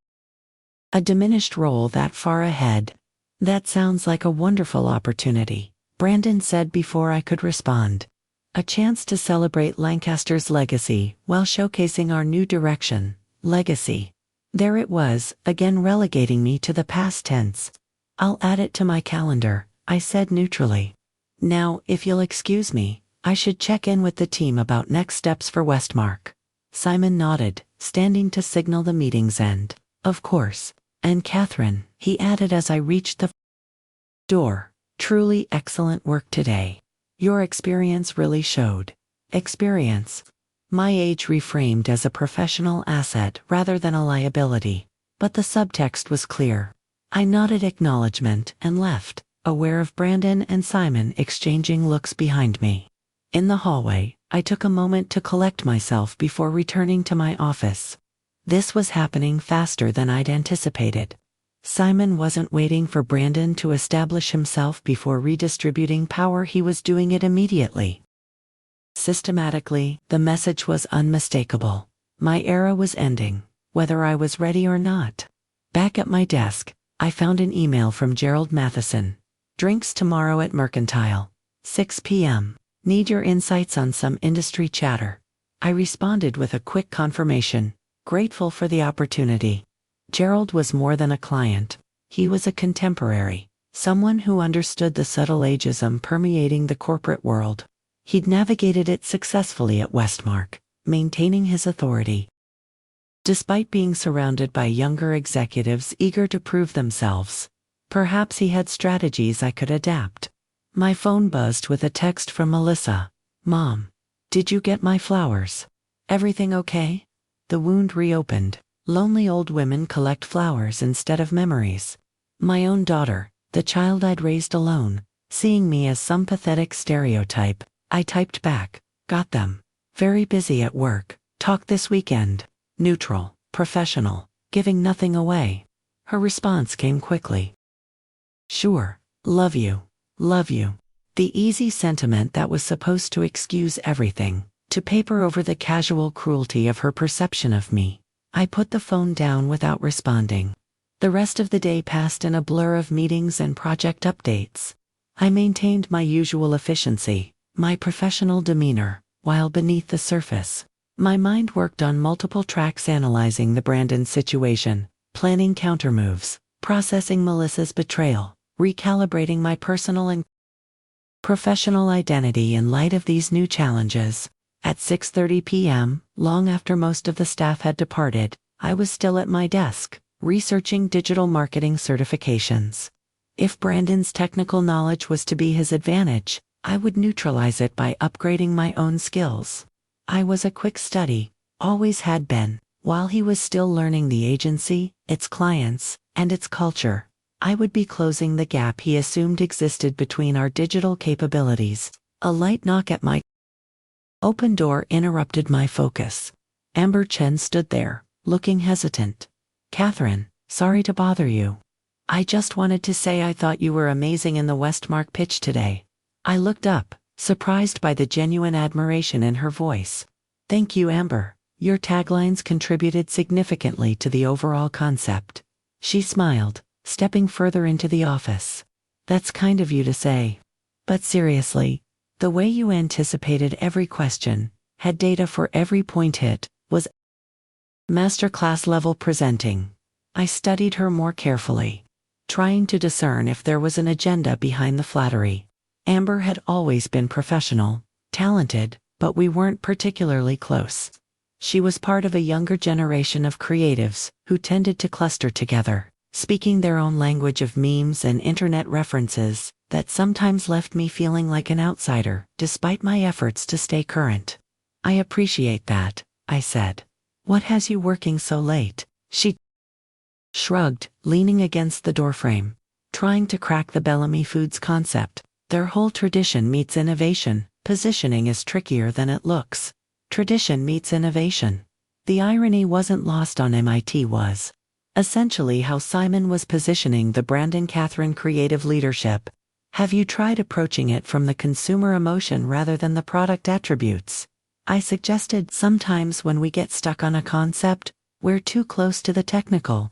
a diminished role that far ahead. That sounds like a wonderful opportunity, Brandon said before I could respond. A chance to celebrate Lancaster's legacy while showcasing our new direction, legacy. There it was, again relegating me to the past tense. I'll add it to my calendar, I said neutrally. Now, if you'll excuse me, I should check in with the team about next steps for Westmark. Simon nodded, standing to signal the meeting's end. Of course. And Catherine, he added as I reached the door. Truly excellent work today. Your experience really showed. Experience. My age reframed as a professional asset rather than a liability. But the subtext was clear. I nodded acknowledgement and left, aware of Brandon and Simon exchanging looks behind me. In the hallway, I took a moment to collect myself before returning to my office. This was happening faster than I'd anticipated. Simon wasn't waiting for Brandon to establish himself before redistributing power, he was doing it immediately. Systematically, the message was unmistakable. My era was ending, whether I was ready or not. Back at my desk, I found an email from Gerald Matheson. Drinks tomorrow at Mercantile. 6 p.m. Need your insights on some industry chatter. I responded with a quick confirmation, grateful for the opportunity. Gerald was more than a client. He was a contemporary, someone who understood the subtle ageism permeating the corporate world. He'd navigated it successfully at Westmark, maintaining his authority. Despite being surrounded by younger executives eager to prove themselves, perhaps he had strategies I could adapt. My phone buzzed with a text from Melissa. Mom, did you get my flowers? Everything okay? The wound reopened. Lonely old women collect flowers instead of memories. My own daughter, the child I'd raised alone, seeing me as some pathetic stereotype, I typed back, got them. Very busy at work, talk this weekend. Neutral, professional, giving nothing away. Her response came quickly. Sure, love you, love you. The easy sentiment that was supposed to excuse everything, to paper over the casual cruelty of her perception of me. I put the phone down without responding. The rest of the day passed in a blur of meetings and project updates. I maintained my usual efficiency, my professional demeanor, while beneath the surface, my mind worked on multiple tracks, analyzing the Brandon situation, planning countermoves, processing Melissa's betrayal, recalibrating my personal and professional identity in light of these new challenges. At 6:30 p.m., long after most of the staff had departed, I was still at my desk, researching digital marketing certifications. If Brandon's technical knowledge was to be his advantage, I would neutralize it by upgrading my own skills. I was a quick study, always had been, while he was still learning the agency, its clients, and its culture. I would be closing the gap he assumed existed between our digital capabilities. A light knock at my open door interrupted my focus. Amber Chen stood there, looking hesitant. Catherine, sorry to bother you. I just wanted to say I thought you were amazing in the Westmark pitch today. I looked up, surprised by the genuine admiration in her voice. Thank you, Amber. Your taglines contributed significantly to the overall concept. She smiled, stepping further into the office. That's kind of you to say. But seriously, the way you anticipated every question, had data for every point hit, was masterclass level presenting. I studied her more carefully, trying to discern if there was an agenda behind the flattery. Amber had always been professional, talented, but we weren't particularly close. She was part of a younger generation of creatives who tended to cluster together, speaking their own language of memes and internet references that sometimes left me feeling like an outsider, despite my efforts to stay current. I appreciate that, I said. What has you working so late? She shrugged, leaning against the doorframe, trying to crack the Bellamy Foods concept. Their whole tradition meets innovation. Positioning is trickier than it looks. Tradition meets innovation. The irony wasn't lost on MIT was essentially how Simon was positioning the brand in Catherine creative leadership. Have you tried approaching it from the consumer emotion rather than the product attributes? I suggested. Sometimes when we get stuck on a concept, we're too close to the technical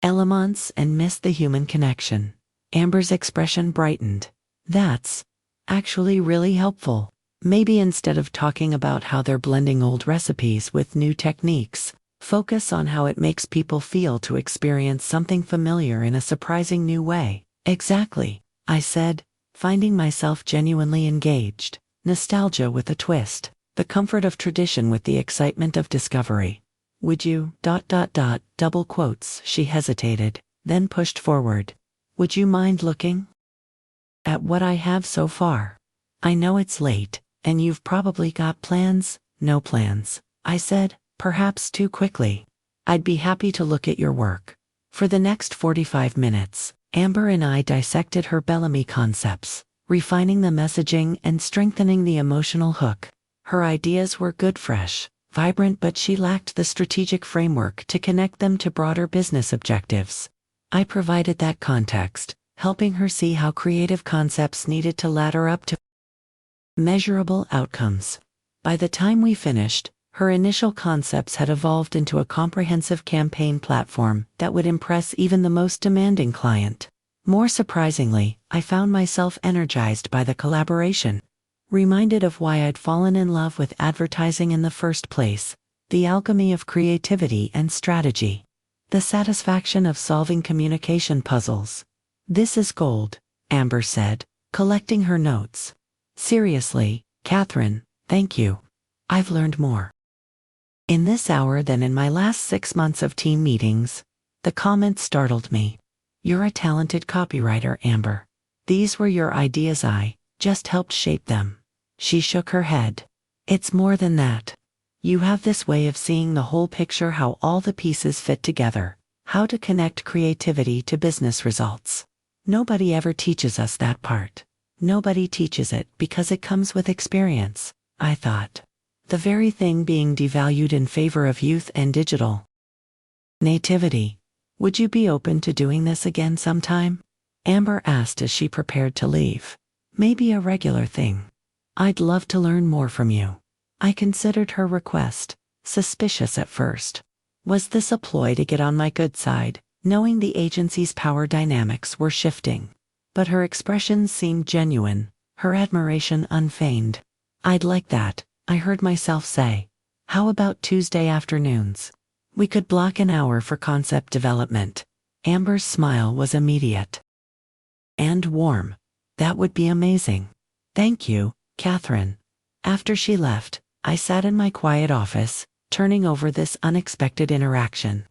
elements and miss the human connection. Amber's expression brightened. That's actually really helpful. Maybe instead of talking about how they're blending old recipes with new techniques, focus on how it makes people feel to experience something familiar in a surprising new way. Exactly, I said, finding myself genuinely engaged. Nostalgia with a twist. The comfort of tradition with the excitement of discovery. Would you, double quotes, she hesitated, then pushed forward. Would you mind looking at what I have so far? I know it's late, and you've probably got plans. No plans, I said, perhaps too quickly. I'd be happy to look at your work. For the next 45 minutes, Amber and I dissected her Bellamy concepts, refining the messaging and strengthening the emotional hook. Her ideas were good, fresh, vibrant, but she lacked the strategic framework to connect them to broader business objectives. I provided that context, helping her see how creative concepts needed to ladder up to measurable outcomes. By the time we finished, her initial concepts had evolved into a comprehensive campaign platform that would impress even the most demanding client. More surprisingly, I found myself energized by the collaboration, reminded of why I'd fallen in love with advertising in the first place, the alchemy of creativity and strategy, the satisfaction of solving communication puzzles. This is gold, Amber said, collecting her notes. Seriously, Catherine, thank you. I've learned more in this hour than in my last 6 months of team meetings. The comment startled me. You're a talented copywriter, Amber. These were your ideas, I just helped shape them. She shook her head. It's more than that. You have this way of seeing the whole picture, how all the pieces fit together, how to connect creativity to business results. Nobody ever teaches us that part. Nobody teaches it because it comes with experience, I thought. The very thing being devalued in favor of youth and digital nativity. Would you be open to doing this again sometime? Amber asked as she prepared to leave. Maybe a regular thing. I'd love to learn more from you. I considered her request, suspicious at first. Was this a ploy to get on my good side, knowing the agency's power dynamics were shifting? But her expressions seemed genuine, her admiration unfeigned. I'd like that, I heard myself say. How about Tuesday afternoons? We could block an hour for concept development. Amber's smile was immediate and warm. That would be amazing. Thank you, Catherine. After she left, I sat in my quiet office, turning over this unexpected interaction.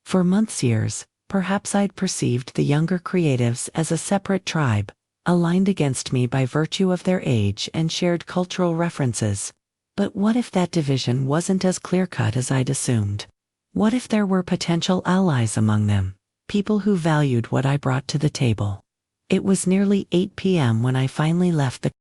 For years, perhaps I'd perceived the younger creatives as a separate tribe, aligned against me by virtue of their age and shared cultural references. But what if that division wasn't as clear-cut as I'd assumed? What if there were potential allies among them, people who valued what I brought to the table? It was nearly 8 p.m. when I finally left the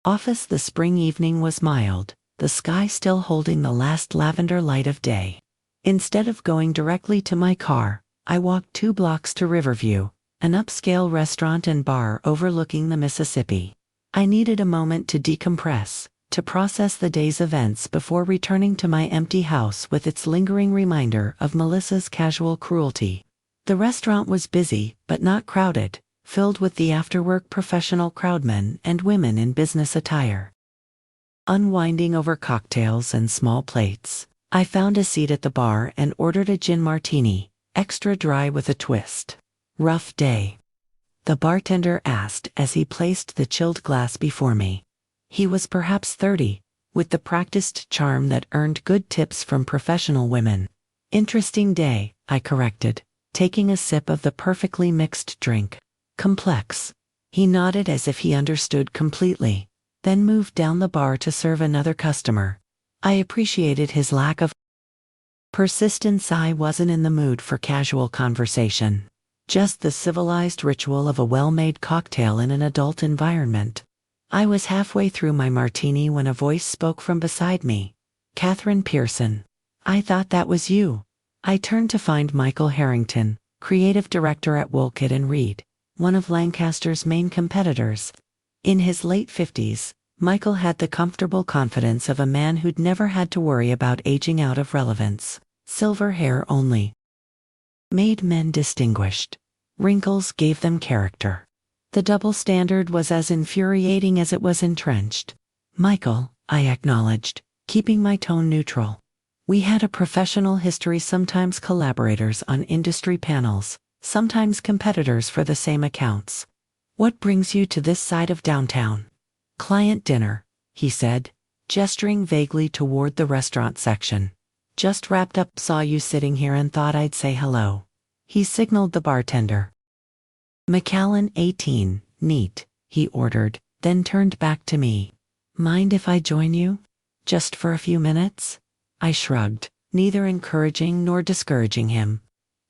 office. The spring evening was mild, the sky still holding the last lavender light of day. Instead of going directly to my car, I walked 2 blocks to Riverview, an upscale restaurant and bar overlooking the Mississippi. I needed a moment to decompress, to process the day's events before returning to my empty house with its lingering reminder of Melissa's casual cruelty. The restaurant was busy, but not crowded, filled with the after-work professional crowdmen and women in business attire. Unwinding over cocktails and small plates, I found a seat at the bar and ordered a gin martini, extra dry with a twist. Rough day, the bartender asked as he placed the chilled glass before me. He was perhaps 30, with the practiced charm that earned good tips from professional women. Interesting day, I corrected, taking a sip of the perfectly mixed drink. Complex. He nodded as if he understood completely, then moved down the bar to serve another customer. I appreciated his lack of persistence. I wasn't in the mood for casual conversation. Just the civilized ritual of a well-made cocktail in an adult environment. I was halfway through my martini when a voice spoke from beside me. "Catherine Pearson. I thought that was you." I turned to find Michael Harrington, creative director at Wolcott and Reed, one of Lancaster's main competitors. In his late 50s, Michael had the comfortable confidence of a man who'd never had to worry about aging out of relevance. Silver hair only made men distinguished. Wrinkles gave them character. The double standard was as infuriating as it was entrenched. "Michael," I acknowledged, keeping my tone neutral. We had a professional history, sometimes collaborators on industry panels, sometimes competitors for the same accounts. "What brings you to this side of downtown?" "Client dinner," he said, gesturing vaguely toward the restaurant section. "Just wrapped up, saw you sitting here and thought I'd say hello." He signaled the bartender. "Macallan 18, neat," he ordered, then turned back to me. "Mind if I join you? Just for a few minutes?" I shrugged, neither encouraging nor discouraging him.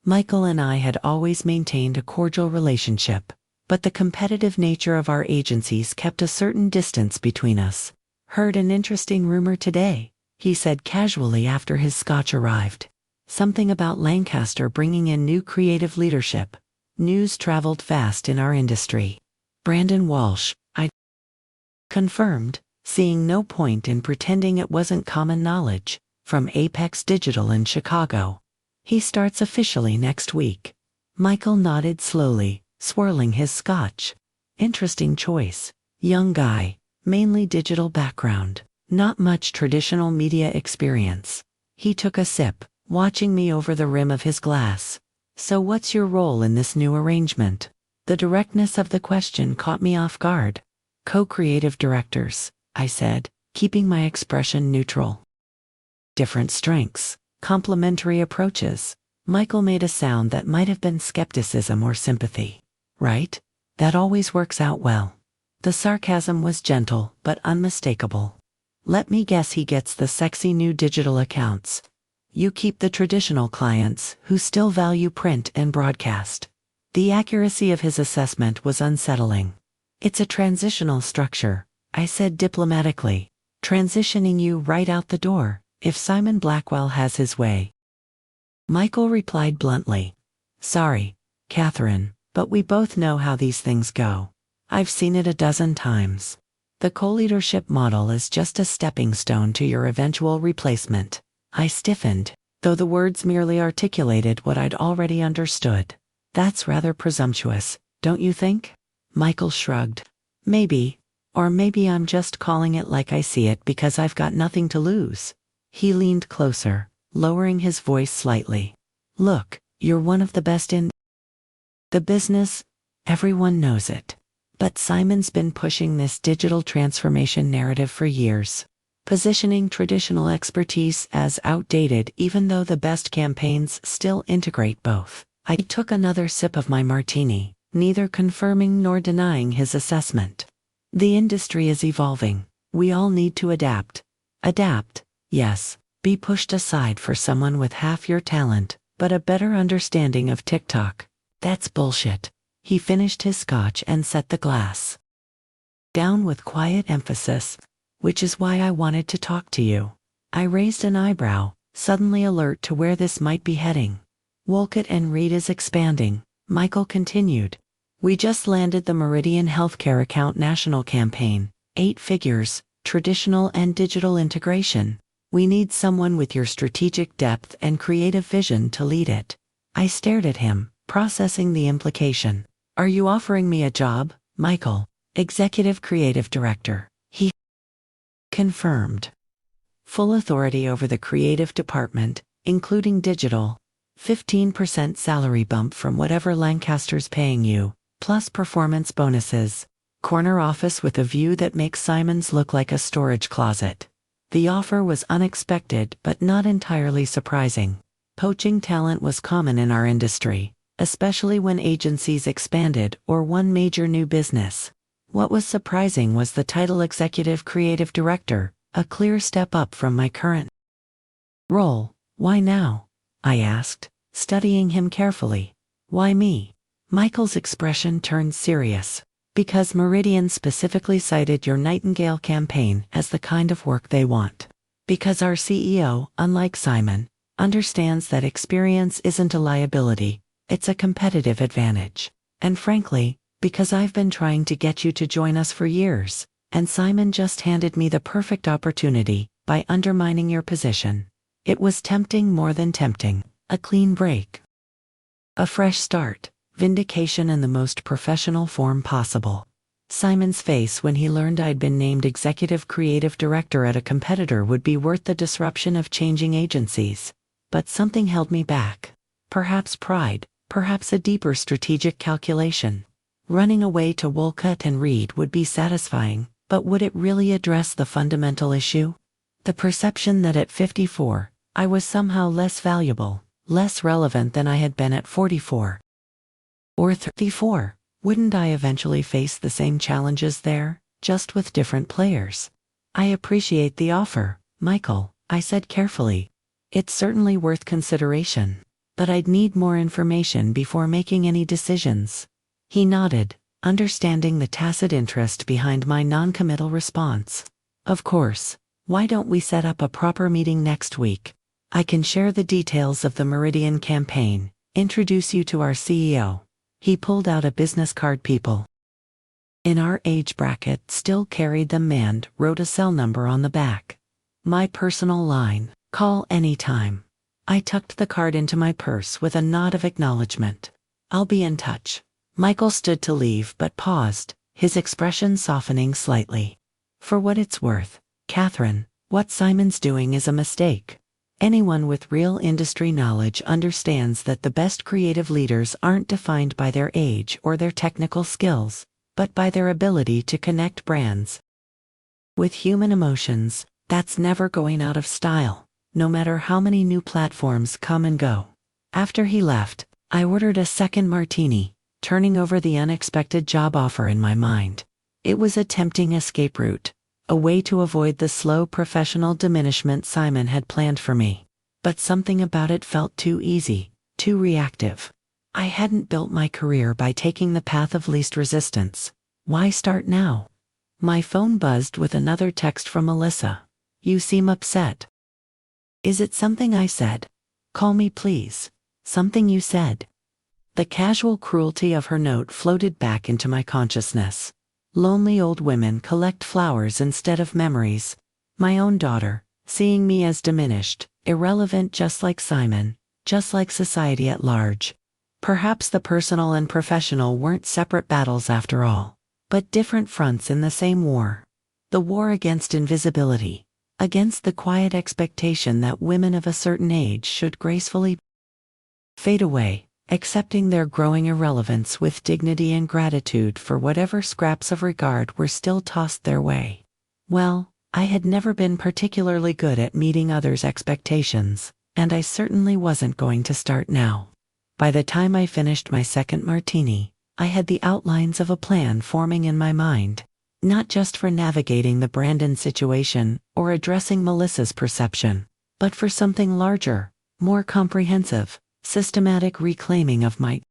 Michael and I had always maintained a cordial relationship, but the competitive nature of our agencies kept a certain distance between us. "Heard an interesting rumor today," he said casually after his scotch arrived. "Something about Lancaster bringing in new creative leadership." News traveled fast in our industry. "Brandon Walsh," I confirmed, seeing no point in pretending it wasn't common knowledge, "from Apex Digital in Chicago. He starts officially next week." Michael nodded slowly, swirling his scotch. "Interesting choice. Young guy, mainly digital background, not much traditional media experience." He took a sip, watching me over the rim of his glass. "So what's your role in this new arrangement?" The directness of the question caught me off guard. "Co-creative directors," I said, keeping my expression neutral. "Different strengths, complementary approaches." Michael made a sound that might have been skepticism or sympathy. "Right? That always works out well." The sarcasm was gentle but unmistakable. "Let me guess, he gets the sexy new digital accounts. You keep the traditional clients who still value print and broadcast." The accuracy of his assessment was unsettling. "It's a transitional structure," I said diplomatically, "transitioning you right out the door, if Simon Blackwell has his way." Michael replied bluntly, "Sorry, Catherine, but we both know how these things go. I've seen it a dozen times. The co-leadership model is just a stepping stone to your eventual replacement." I stiffened, though the words merely articulated what I'd already understood. "That's rather presumptuous, don't you think?" Michael shrugged. "Maybe, or maybe I'm just calling it like I see it because I've got nothing to lose." He leaned closer, lowering his voice slightly. "Look, you're one of the best in the business. Everyone knows it. But Simon's been pushing this digital transformation narrative for years, positioning traditional expertise as outdated even though the best campaigns still integrate both." I took another sip of my martini, neither confirming nor denying his assessment. "The industry is evolving. We all need to adapt." Adapt, yes. Be pushed aside for someone with half your talent, but a better understanding of TikTok. That's bullshit. He finished his scotch and set the glass down with quiet emphasis. "Which is why I wanted to talk to you." I raised an eyebrow, suddenly alert to where this might be heading. "Wolcott and Reed is expanding," Michael continued. "We just landed the Meridian Healthcare Account National Campaign, 8 figures, traditional and digital integration. We need someone with your strategic depth and creative vision to lead it." I stared at him, processing the implication. "Are you offering me a job, Michael? Executive Creative Director?" He Confirmed. Full authority over the creative department, including digital. 15% salary bump from whatever Lancaster's paying you, plus performance bonuses. Corner office with a view that makes Simon's look like a storage closet. The offer was unexpected but not entirely surprising. Poaching talent was common in our industry, especially when agencies expanded or won major new business. What was surprising was the title Executive Creative Director, a clear step up from my current role. Why now? I asked, studying him carefully. Why me? Michael's expression turned serious. Because Meridian specifically cited your Nightingale campaign as the kind of work they want. Because our CEO, unlike Simon, understands that experience isn't a liability, it's a competitive advantage. And frankly, because I've been trying to get you to join us for years, and Simon just handed me the perfect opportunity by undermining your position. It was tempting more than tempting, a clean break. A fresh start, vindication in the most professional form possible. Simon's face when he learned I'd been named Executive Creative Director at a competitor would be worth the disruption of changing agencies. But something held me back. Perhaps pride, perhaps a deeper strategic calculation. Running away to Wolcott and Reed would be satisfying, but would it really address the fundamental issue? The perception that at 54, I was somehow less valuable, less relevant than I had been at 44. Or 34, wouldn't I eventually face the same challenges there, just with different players? I appreciate the offer, Michael, I said carefully. It's certainly worth consideration, but I'd need more information before making any decisions. He nodded, understanding the tacit interest behind my non-committal response. Of course, why don't we set up a proper meeting next week? I can share the details of the Meridian campaign, introduce you to our CEO. He pulled out a business card people in our age bracket still carried them and wrote a cell number on the back. My personal line, call anytime. I tucked the card into my purse with a nod of acknowledgement. I'll be in touch. Michael stood to leave but paused, his expression softening slightly. For what it's worth, Catherine, what Simon's doing is a mistake. Anyone with real industry knowledge understands that the best creative leaders aren't defined by their age or their technical skills, but by their ability to connect brands with human emotions. That's never going out of style, no matter how many new platforms come and go. After he left, I ordered a second martini, turning over the unexpected job offer in my mind. It was a tempting escape route, a way to avoid the slow professional diminishment Simon had planned for me. But something about it felt too easy, too reactive. I hadn't built my career by taking the path of least resistance. Why start now? My phone buzzed with another text from Melissa. You seem upset. Is it something I said? Call me please. Something you said. The casual cruelty of her note floated back into my consciousness. Lonely old women collect flowers instead of memories. My own daughter, seeing me as diminished, irrelevant just like Simon, just like society at large. Perhaps the personal and professional weren't separate battles after all, but different fronts in the same war. The war against invisibility, against the quiet expectation that women of a certain age should gracefully fade away, accepting their growing irrelevance with dignity and gratitude for whatever scraps of regard were still tossed their way. Well, I had never been particularly good at meeting others' expectations, and I certainly wasn't going to start now. By the time I finished my second martini, I had the outlines of a plan forming in my mind, not just for navigating the Brandon situation or addressing Melissa's perception, but for something larger, more comprehensive, systematic reclaiming of my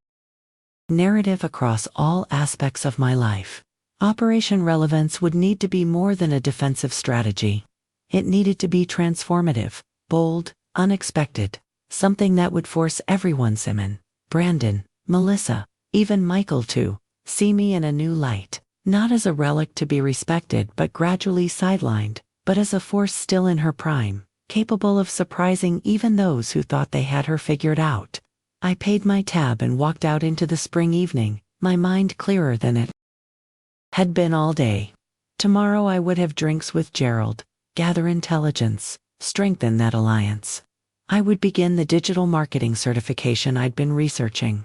narrative across all aspects of my life. Operation Relevance would need to be more than a defensive strategy. It needed to be transformative, bold, unexpected, something that would force everyone, Simon, Brandon, Melissa, even Michael, to see me in a new light, not as a relic to be respected but gradually sidelined, but as a force still in her prime, capable of surprising even those who thought they had her figured out. I paid my tab and walked out into the spring evening, my mind clearer than it had been all day. Tomorrow I would have drinks with Gerald, gather intelligence, strengthen that alliance. I would begin the digital marketing certification I'd been researching.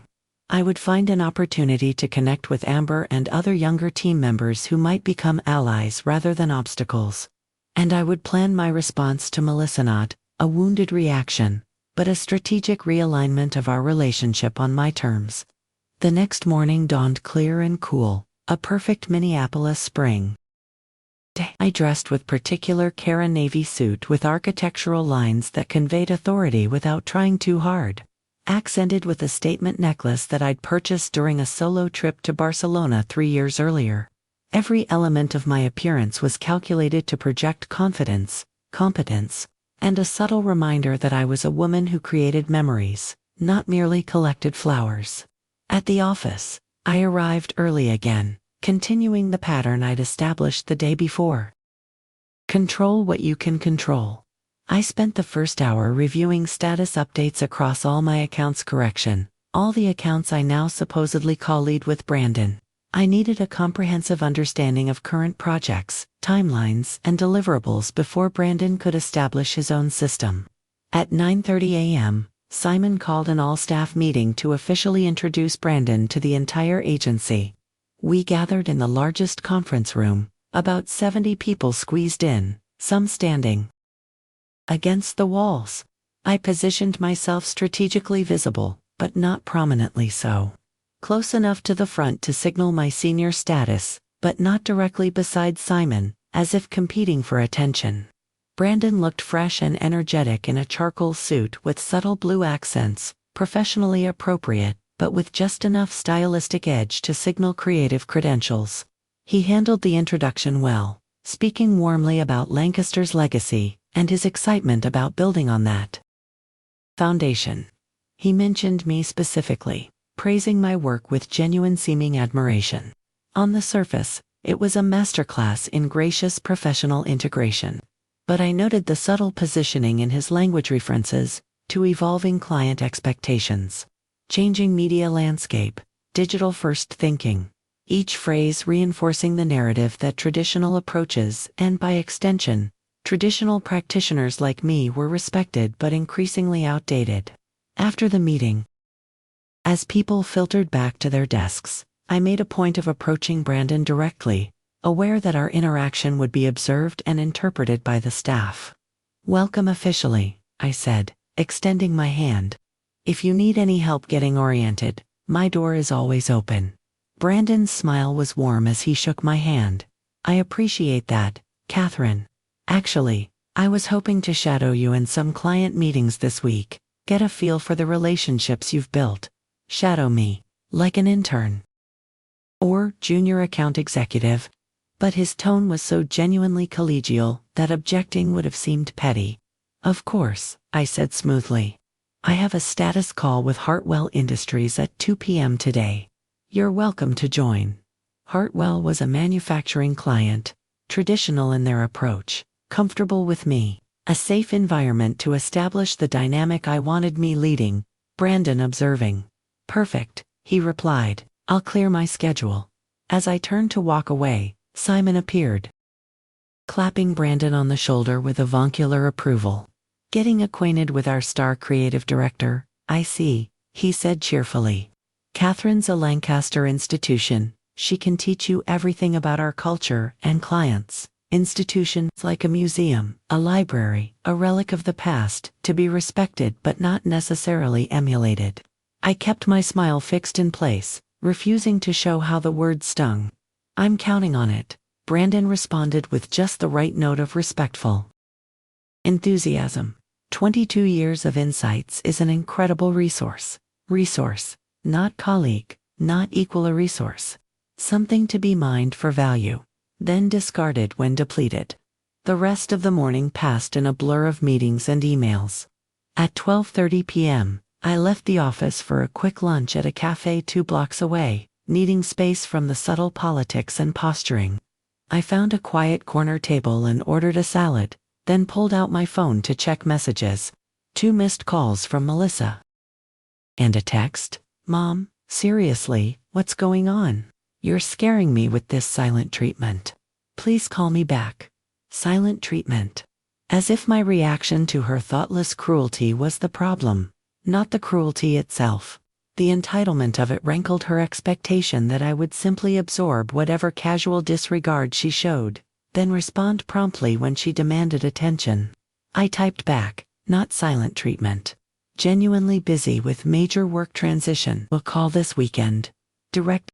I would find an opportunity to connect with Amber and other younger team members who might become allies rather than obstacles. And I would plan my response to Melissa, not a wounded reaction, but a strategic realignment of our relationship on my terms. The next morning dawned clear and cool, a perfect Minneapolis spring day. I dressed with particular care, a navy suit with architectural lines that conveyed authority without trying too hard, accented with a statement necklace that I'd purchased during a solo trip to Barcelona 3 years earlier. Every element of my appearance was calculated to project confidence, competence, and a subtle reminder that I was a woman who created memories, not merely collected flowers. At the office, I arrived early again, continuing the pattern I'd established the day before. Control what you can control. I spent the first hour reviewing status updates across all my accounts. All the accounts I now supposedly co-lead with Brandon. I needed a comprehensive understanding of current projects, timelines, and deliverables before Brandon could establish his own system. At 9:30 a.m., Simon called an all-staff meeting to officially introduce Brandon to the entire agency. We gathered in the largest conference room, about 70 people squeezed in, some standing against the walls. I positioned myself strategically visible, but not prominently so. Close enough to the front to signal my senior status, but not directly beside Simon, as if competing for attention. Brandon looked fresh and energetic in a charcoal suit with subtle blue accents, professionally appropriate, but with just enough stylistic edge to signal creative credentials. He handled the introduction well, speaking warmly about Lancaster's legacy and his excitement about building on that foundation. He mentioned me specifically, praising my work with genuine seeming admiration. On the surface, it was a masterclass in gracious professional integration. But I noted the subtle positioning in his language references to evolving client expectations, changing media landscape, digital-first thinking, each phrase reinforcing the narrative that traditional approaches, and by extension, traditional practitioners like me, were respected but increasingly outdated. After the meeting, as people filtered back to their desks, I made a point of approaching Brandon directly, aware that our interaction would be observed and interpreted by the staff. "Welcome officially," I said, extending my hand. "If you need any help getting oriented, my door is always open." Brandon's smile was warm as he shook my hand. "I appreciate that, Catherine. Actually, I was hoping to shadow you in some client meetings this week, get a feel for the relationships you've built. Shadow me, like an intern or junior account executive." But his tone was so genuinely collegial that objecting would have seemed petty. "Of course," I said smoothly. "I have a status call with Hartwell Industries at 2 p.m. today. You're welcome to join." Hartwell was a manufacturing client, traditional in their approach, comfortable with me, a safe environment to establish the dynamic I wanted, me leading, Brandon observing. "Perfect," he replied. "I'll clear my schedule." As I turned to walk away, Simon appeared, clapping Brandon on the shoulder with avuncular approval. "Getting acquainted with our star creative director, I see," he said cheerfully. "Catherine's a Lancaster institution. She can teach you everything about our culture and clients. Institutions like a museum, a library, a relic of the past, to be respected but not necessarily emulated." I kept my smile fixed in place, refusing to show how the word stung. "I'm counting on it," Brandon responded with just the right note of respectful enthusiasm. 22 years of insights is an incredible resource. Resource, not colleague, not equal a resource. Something to be mined for value, then discarded when depleted. The rest of the morning passed in a blur of meetings and emails. At 12:30 p.m., I left the office for a quick lunch at a cafe 2 blocks away, needing space from the subtle politics and posturing. I found a quiet corner table and ordered a salad, then pulled out my phone to check messages. 2 missed calls from Melissa. And a text. "Mom, seriously, what's going on? You're scaring me with this silent treatment. Please call me back." Silent treatment. As if my reaction to her thoughtless cruelty was the problem, not the cruelty itself. The entitlement of it rankled her expectation that I would simply absorb whatever casual disregard she showed, then respond promptly when she demanded attention. I typed back, not silent treatment. Genuinely busy with major work transition. We'll call this weekend. Direct.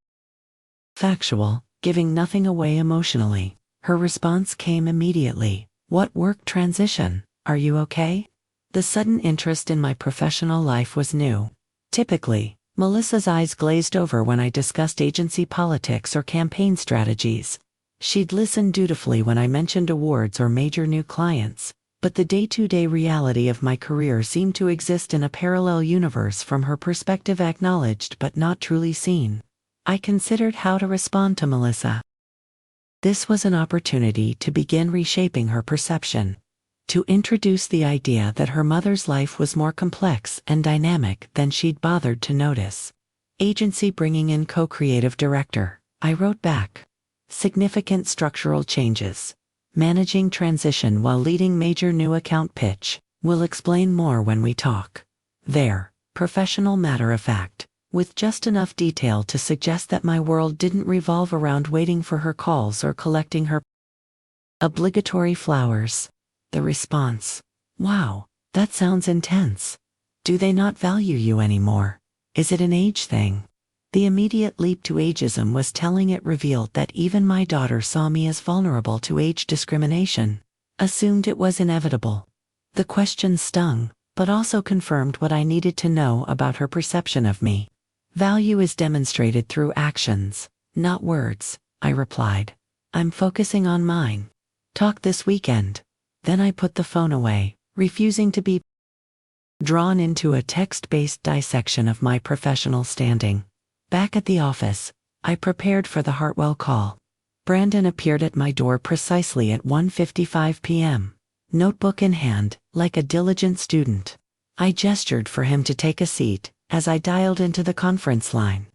Factual, giving nothing away emotionally. Her response came immediately. What work transition? Are you okay? The sudden interest in my professional life was new. Typically, Melissa's eyes glazed over when I discussed agency politics or campaign strategies. She'd listen dutifully when I mentioned awards or major new clients, but the day-to-day reality of my career seemed to exist in a parallel universe from her perspective, acknowledged but not truly seen. I considered how to respond to Melissa. This was an opportunity to begin reshaping her perception, to introduce the idea that her mother's life was more complex and dynamic than she'd bothered to notice. Agency bringing in co-creative director, I wrote back. Significant structural changes. Managing transition while leading major new account pitch. We'll explain more when we talk. There, professional matter of fact, with just enough detail to suggest that my world didn't revolve around waiting for her calls or collecting her obligatory flowers. The response. Wow, that sounds intense. Do they not value you anymore? Is it an age thing? The immediate leap to ageism was telling. It revealed that even my daughter saw me as vulnerable to age discrimination, assumed it was inevitable. The question stung, but also confirmed what I needed to know about her perception of me. Value is demonstrated through actions, not words, I replied. I'm focusing on mine. Talk this weekend. Then I put the phone away, refusing to be drawn into a text-based dissection of my professional standing. Back at the office, I prepared for the Hartwell call. Brandon appeared at my door precisely at 1:55 p.m., notebook in hand, like a diligent student. I gestured for him to take a seat as I dialed into the conference line.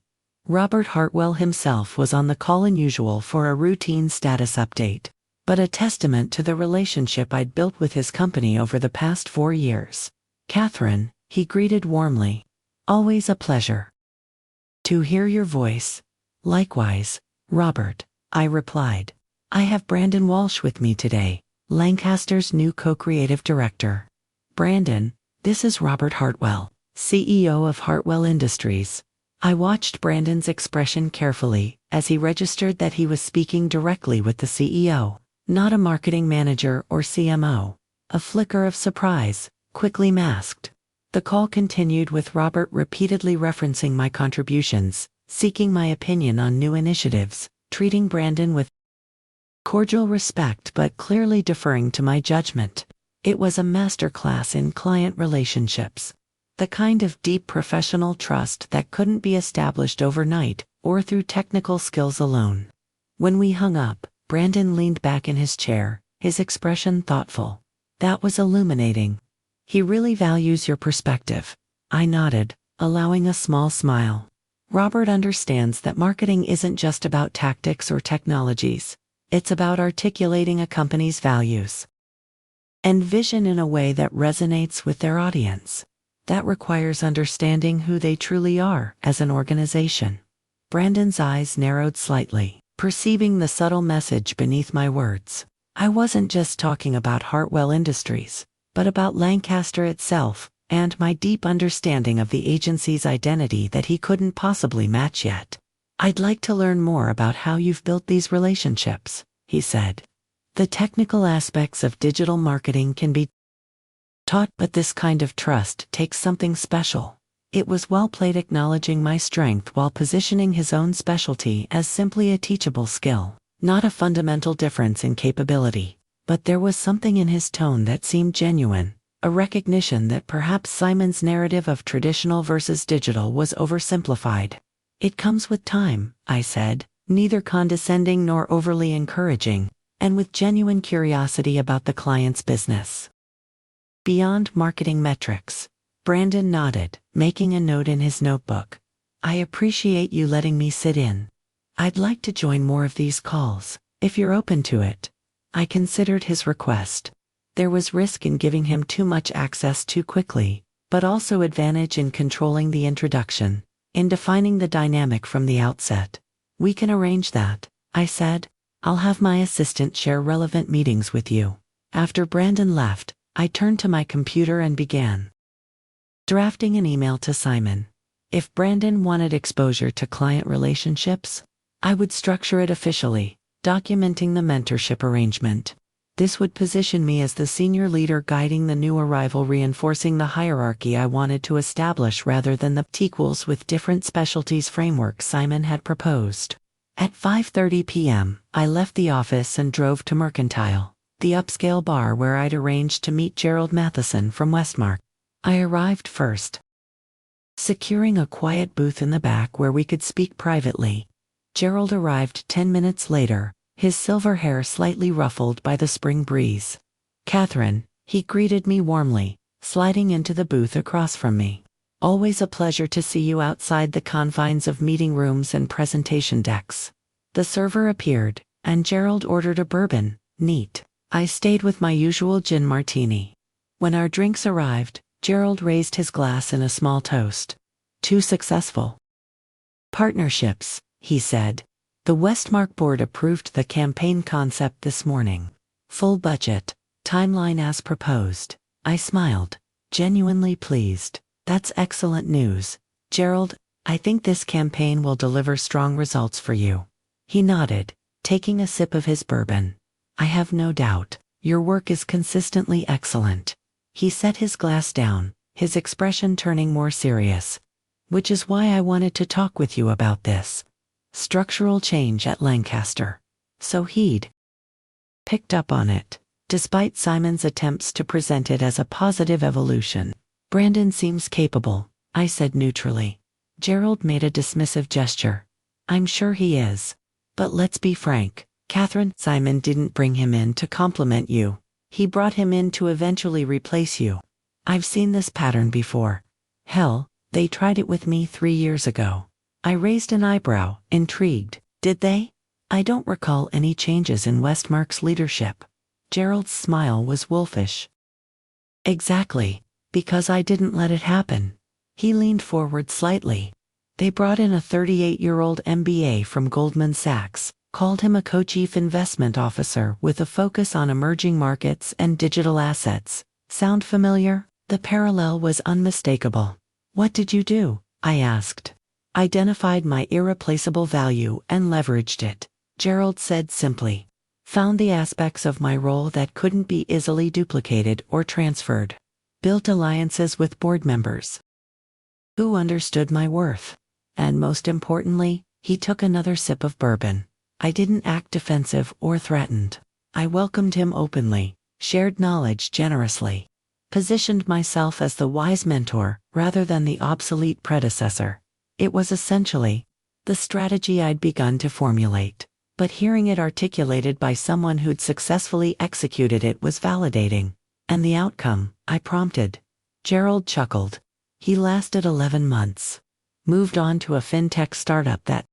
Robert Hartwell himself was on the call, unusual for a routine status update, but a testament to the relationship I'd built with his company over the past 4 years. Catherine, he greeted warmly. Always a pleasure to hear your voice. Likewise, Robert, I replied. I have Brandon Walsh with me today, Lancaster's new co-creative director. Brandon, this is Robert Hartwell, CEO of Hartwell Industries. I watched Brandon's expression carefully as he registered that he was speaking directly with the CEO, not a marketing manager or CMO. A flicker of surprise, quickly masked. The call continued with Robert repeatedly referencing my contributions, seeking my opinion on new initiatives, treating Brandon with cordial respect but clearly deferring to my judgment. It was a masterclass in client relationships, the kind of deep professional trust that couldn't be established overnight or through technical skills alone. When we hung up, Brandon leaned back in his chair, his expression thoughtful. That was illuminating. He really values your perspective. I nodded, allowing a small smile. Robert understands that marketing isn't just about tactics or technologies. It's about articulating a company's values and vision in a way that resonates with their audience. That requires understanding who they truly are as an organization. Brandon's eyes narrowed slightly, perceiving the subtle message beneath my words. I wasn't just talking about Hartwell Industries, but about Lancaster itself, and my deep understanding of the agency's identity that he couldn't possibly match yet. I'd like to learn more about how you've built these relationships, he said. The technical aspects of digital marketing can be taught, but this kind of trust takes something special. It was well played, acknowledging my strength while positioning his own specialty as simply a teachable skill, not a fundamental difference in capability. But there was something in his tone that seemed genuine, a recognition that perhaps Simon's narrative of traditional versus digital was oversimplified. It comes with time, I said, neither condescending nor overly encouraging, and with genuine curiosity about the client's business. Beyond marketing metrics. Brandon nodded, making a note in his notebook. I appreciate you letting me sit in. I'd like to join more of these calls, if you're open to it. I considered his request. There was risk in giving him too much access too quickly, but also advantage in controlling the introduction, in defining the dynamic from the outset. We can arrange that, I said. I'll have my assistant share relevant meetings with you. After Brandon left, I turned to my computer and began drafting an email to Simon. If Brandon wanted exposure to client relationships, I would structure it officially, documenting the mentorship arrangement. This would position me as the senior leader guiding the new arrival, reinforcing the hierarchy I wanted to establish rather than the equals with different specialties framework Simon had proposed. At 5:30 p.m., I left the office and drove to Mercantile, the upscale bar where I'd arranged to meet Gerald Matheson from Westmark. I arrived first, securing a quiet booth in the back where we could speak privately. Gerald arrived 10 minutes later, his silver hair slightly ruffled by the spring breeze. "Catherine," he greeted me warmly, sliding into the booth across from me. "Always a pleasure to see you outside the confines of meeting rooms and presentation decks." The server appeared, and Gerald ordered a bourbon, neat. I stayed with my usual gin martini. When our drinks arrived, Gerald raised his glass in a small toast. "Two successful partnerships," he said. "The Westmark board approved the campaign concept this morning. Full budget, timeline as proposed." I smiled, genuinely pleased. "That's excellent news, Gerald. I think this campaign will deliver strong results for you." He nodded, taking a sip of his bourbon. "I have no doubt. Your work is consistently excellent." He set his glass down, his expression turning more serious. "Which is why I wanted to talk with you about this structural change at Lancaster." So he'd picked up on it, despite Simon's attempts to present it as a positive evolution. "Brandon seems capable," I said neutrally. Gerald made a dismissive gesture. "I'm sure he is. But let's be frank, Catherine. Simon didn't bring him in to compliment you. He brought him in to eventually replace you. I've seen this pattern before. Hell, they tried it with me 3 years ago." I raised an eyebrow, intrigued. "Did they?" "I don't recall any changes in Westmark's leadership." Gerald's smile was wolfish. "Exactly, because I didn't let it happen." He leaned forward slightly. "They brought in a 38-year-old MBA from Goldman Sachs, called him a co-chief investment officer with a focus on emerging markets and digital assets. Sound familiar?" The parallel was unmistakable. "What did you do?" I asked. "Identified my irreplaceable value and leveraged it," Gerald said simply. "Found the aspects of my role that couldn't be easily duplicated or transferred. Built alliances with board members who understood my worth. And most importantly," he took another sip of bourbon, "I didn't act defensive or threatened. I welcomed him openly, shared knowledge generously, positioned myself as the wise mentor rather than the obsolete predecessor. It was essentially the strategy I'd begun to formulate, but hearing it articulated by someone who'd successfully executed it was validating." "And the outcome?" I prompted. Gerald chuckled. He lasted 11 months. Moved on to a fintech startup that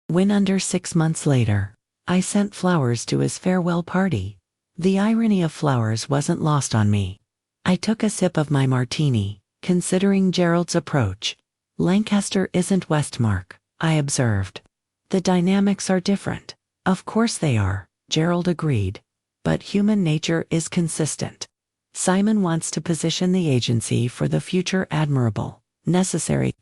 went under 6 months later. I sent flowers to his farewell party. The irony of flowers wasn't lost on me. I took a sip of my martini, considering Gerald's approach. "Lancaster isn't Westmark," I observed. "The dynamics are different." "Of course they are," Gerald agreed. "But human nature is consistent. Simon wants to position the agency for the future admirable, necessary.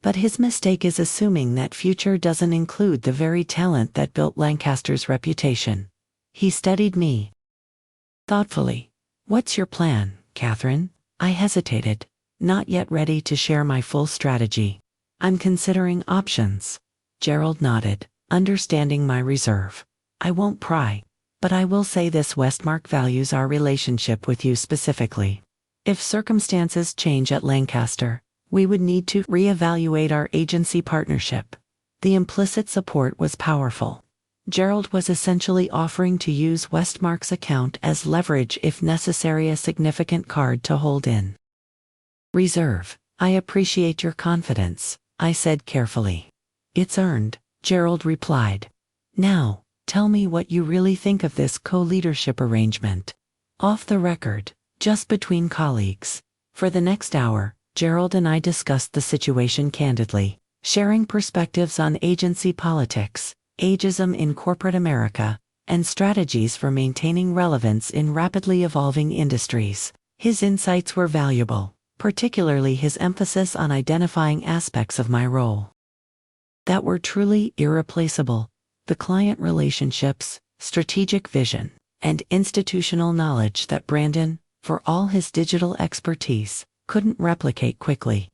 But his mistake is assuming that future doesn't include the very talent that built Lancaster's reputation." He studied me thoughtfully. "What's your plan, Catherine?" I hesitated, not yet ready to share my full strategy. "I'm considering options." Gerald nodded, understanding my reserve. "I won't pry, but I will say this: Westmark values our relationship with you specifically. If circumstances change at Lancaster, we would need to reevaluate our agency partnership." The implicit support was powerful. Gerald was essentially offering to use Westmark's account as leverage if necessary, a significant card to hold in reserve. "I appreciate your confidence," I said carefully. "It's earned," Gerald replied. "Now, Tell me what you really think of this co-leadership arrangement. Off the record, just between colleagues. For the next hour, Gerald and I discussed the situation candidly, sharing perspectives on agency politics, ageism in corporate America, and strategies for maintaining relevance in rapidly evolving industries. His insights were valuable, particularly his emphasis on identifying aspects of my role that were truly irreplaceable: the client relationships, strategic vision, and institutional knowledge that Brandon, for all his digital expertise, couldn't replicate quickly.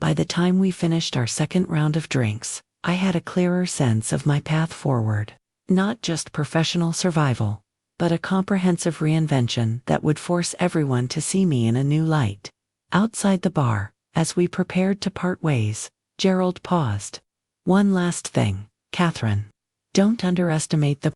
By the time we finished our second round of drinks, I had a clearer sense of my path forward. Not just professional survival, but a comprehensive reinvention that would force everyone to see me in a new light. Outside the bar, as we prepared to part ways, Gerald paused. One last thing, Catherine. Don't underestimate the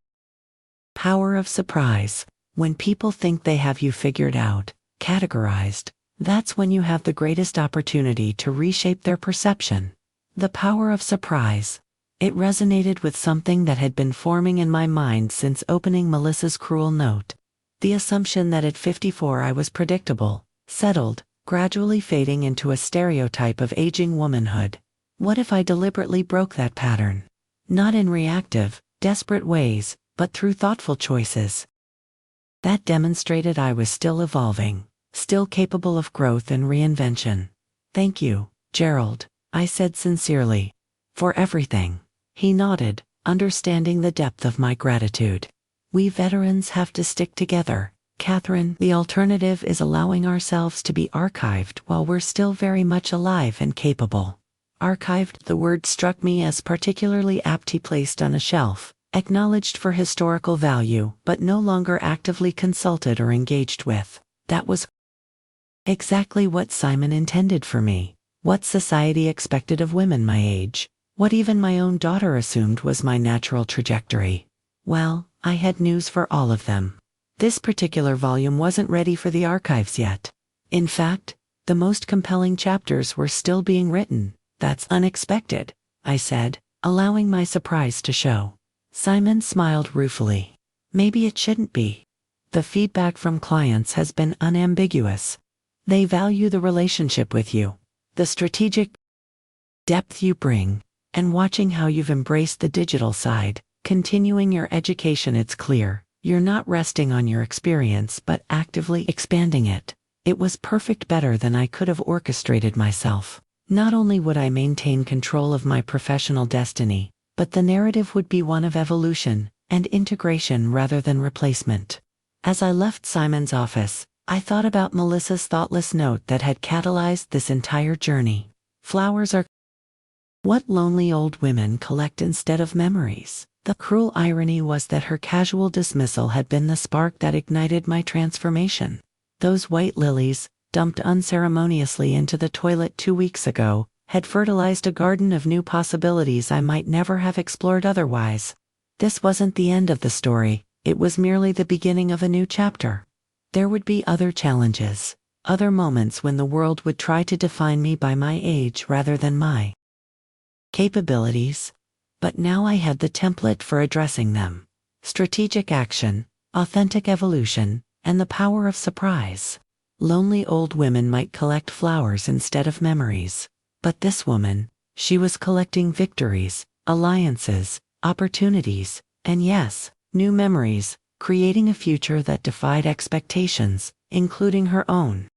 power of surprise. When people think they have you figured out, categorized, that's when you have the greatest opportunity to reshape their perception. The power of surprise. It resonated with something that had been forming in my mind since opening Melissa's cruel note. The assumption that at 54 I was predictable, settled, gradually fading into a stereotype of aging womanhood. What if I deliberately broke that pattern? Not in reactive, desperate ways, but through thoughtful choices. That demonstrated I was still evolving, still capable of growth and reinvention. Thank you, Gerald, I said sincerely, for everything. He nodded, understanding the depth of my gratitude. We veterans have to stick together, Catherine. The alternative is allowing ourselves to be archived while we're still very much alive and capable. Archived, the word struck me as particularly aptly placed on a shelf, acknowledged for historical value, but no longer actively consulted or engaged with. That was exactly what Simon intended for me, what society expected of women my age, what even my own daughter assumed was my natural trajectory. Well, I had news for all of them. This particular volume wasn't ready for the archives yet. In fact, the most compelling chapters were still being written. That's unexpected, I said, allowing my surprise to show. Simon smiled ruefully. Maybe it shouldn't be. The feedback from clients has been unambiguous. They value the relationship with you, the strategic depth you bring, and watching how you've embraced the digital side, continuing your education. It's clear you're not resting on your experience but actively expanding it. It was perfect, better than I could have orchestrated myself. Not only would I maintain control of my professional destiny, but the narrative would be one of evolution and integration rather than replacement. As I left Simon's office, I thought about Melissa's thoughtless note that had catalyzed this entire journey. Flowers are what lonely old women collect instead of memories. The cruel irony was that her casual dismissal had been the spark that ignited my transformation. Those white lilies, dumped unceremoniously into the toilet 2 weeks ago, had fertilized a garden of new possibilities I might never have explored otherwise. This wasn't the end of the story, it was merely the beginning of a new chapter. There would be other challenges, other moments when the world would try to define me by my age rather than my capabilities. But now I had the template for addressing them: strategic action, authentic evolution, and the power of surprise. Lonely old women might collect flowers instead of memories. But this woman, she was collecting victories, alliances, opportunities, and yes, new memories, creating a future that defied expectations, including her own.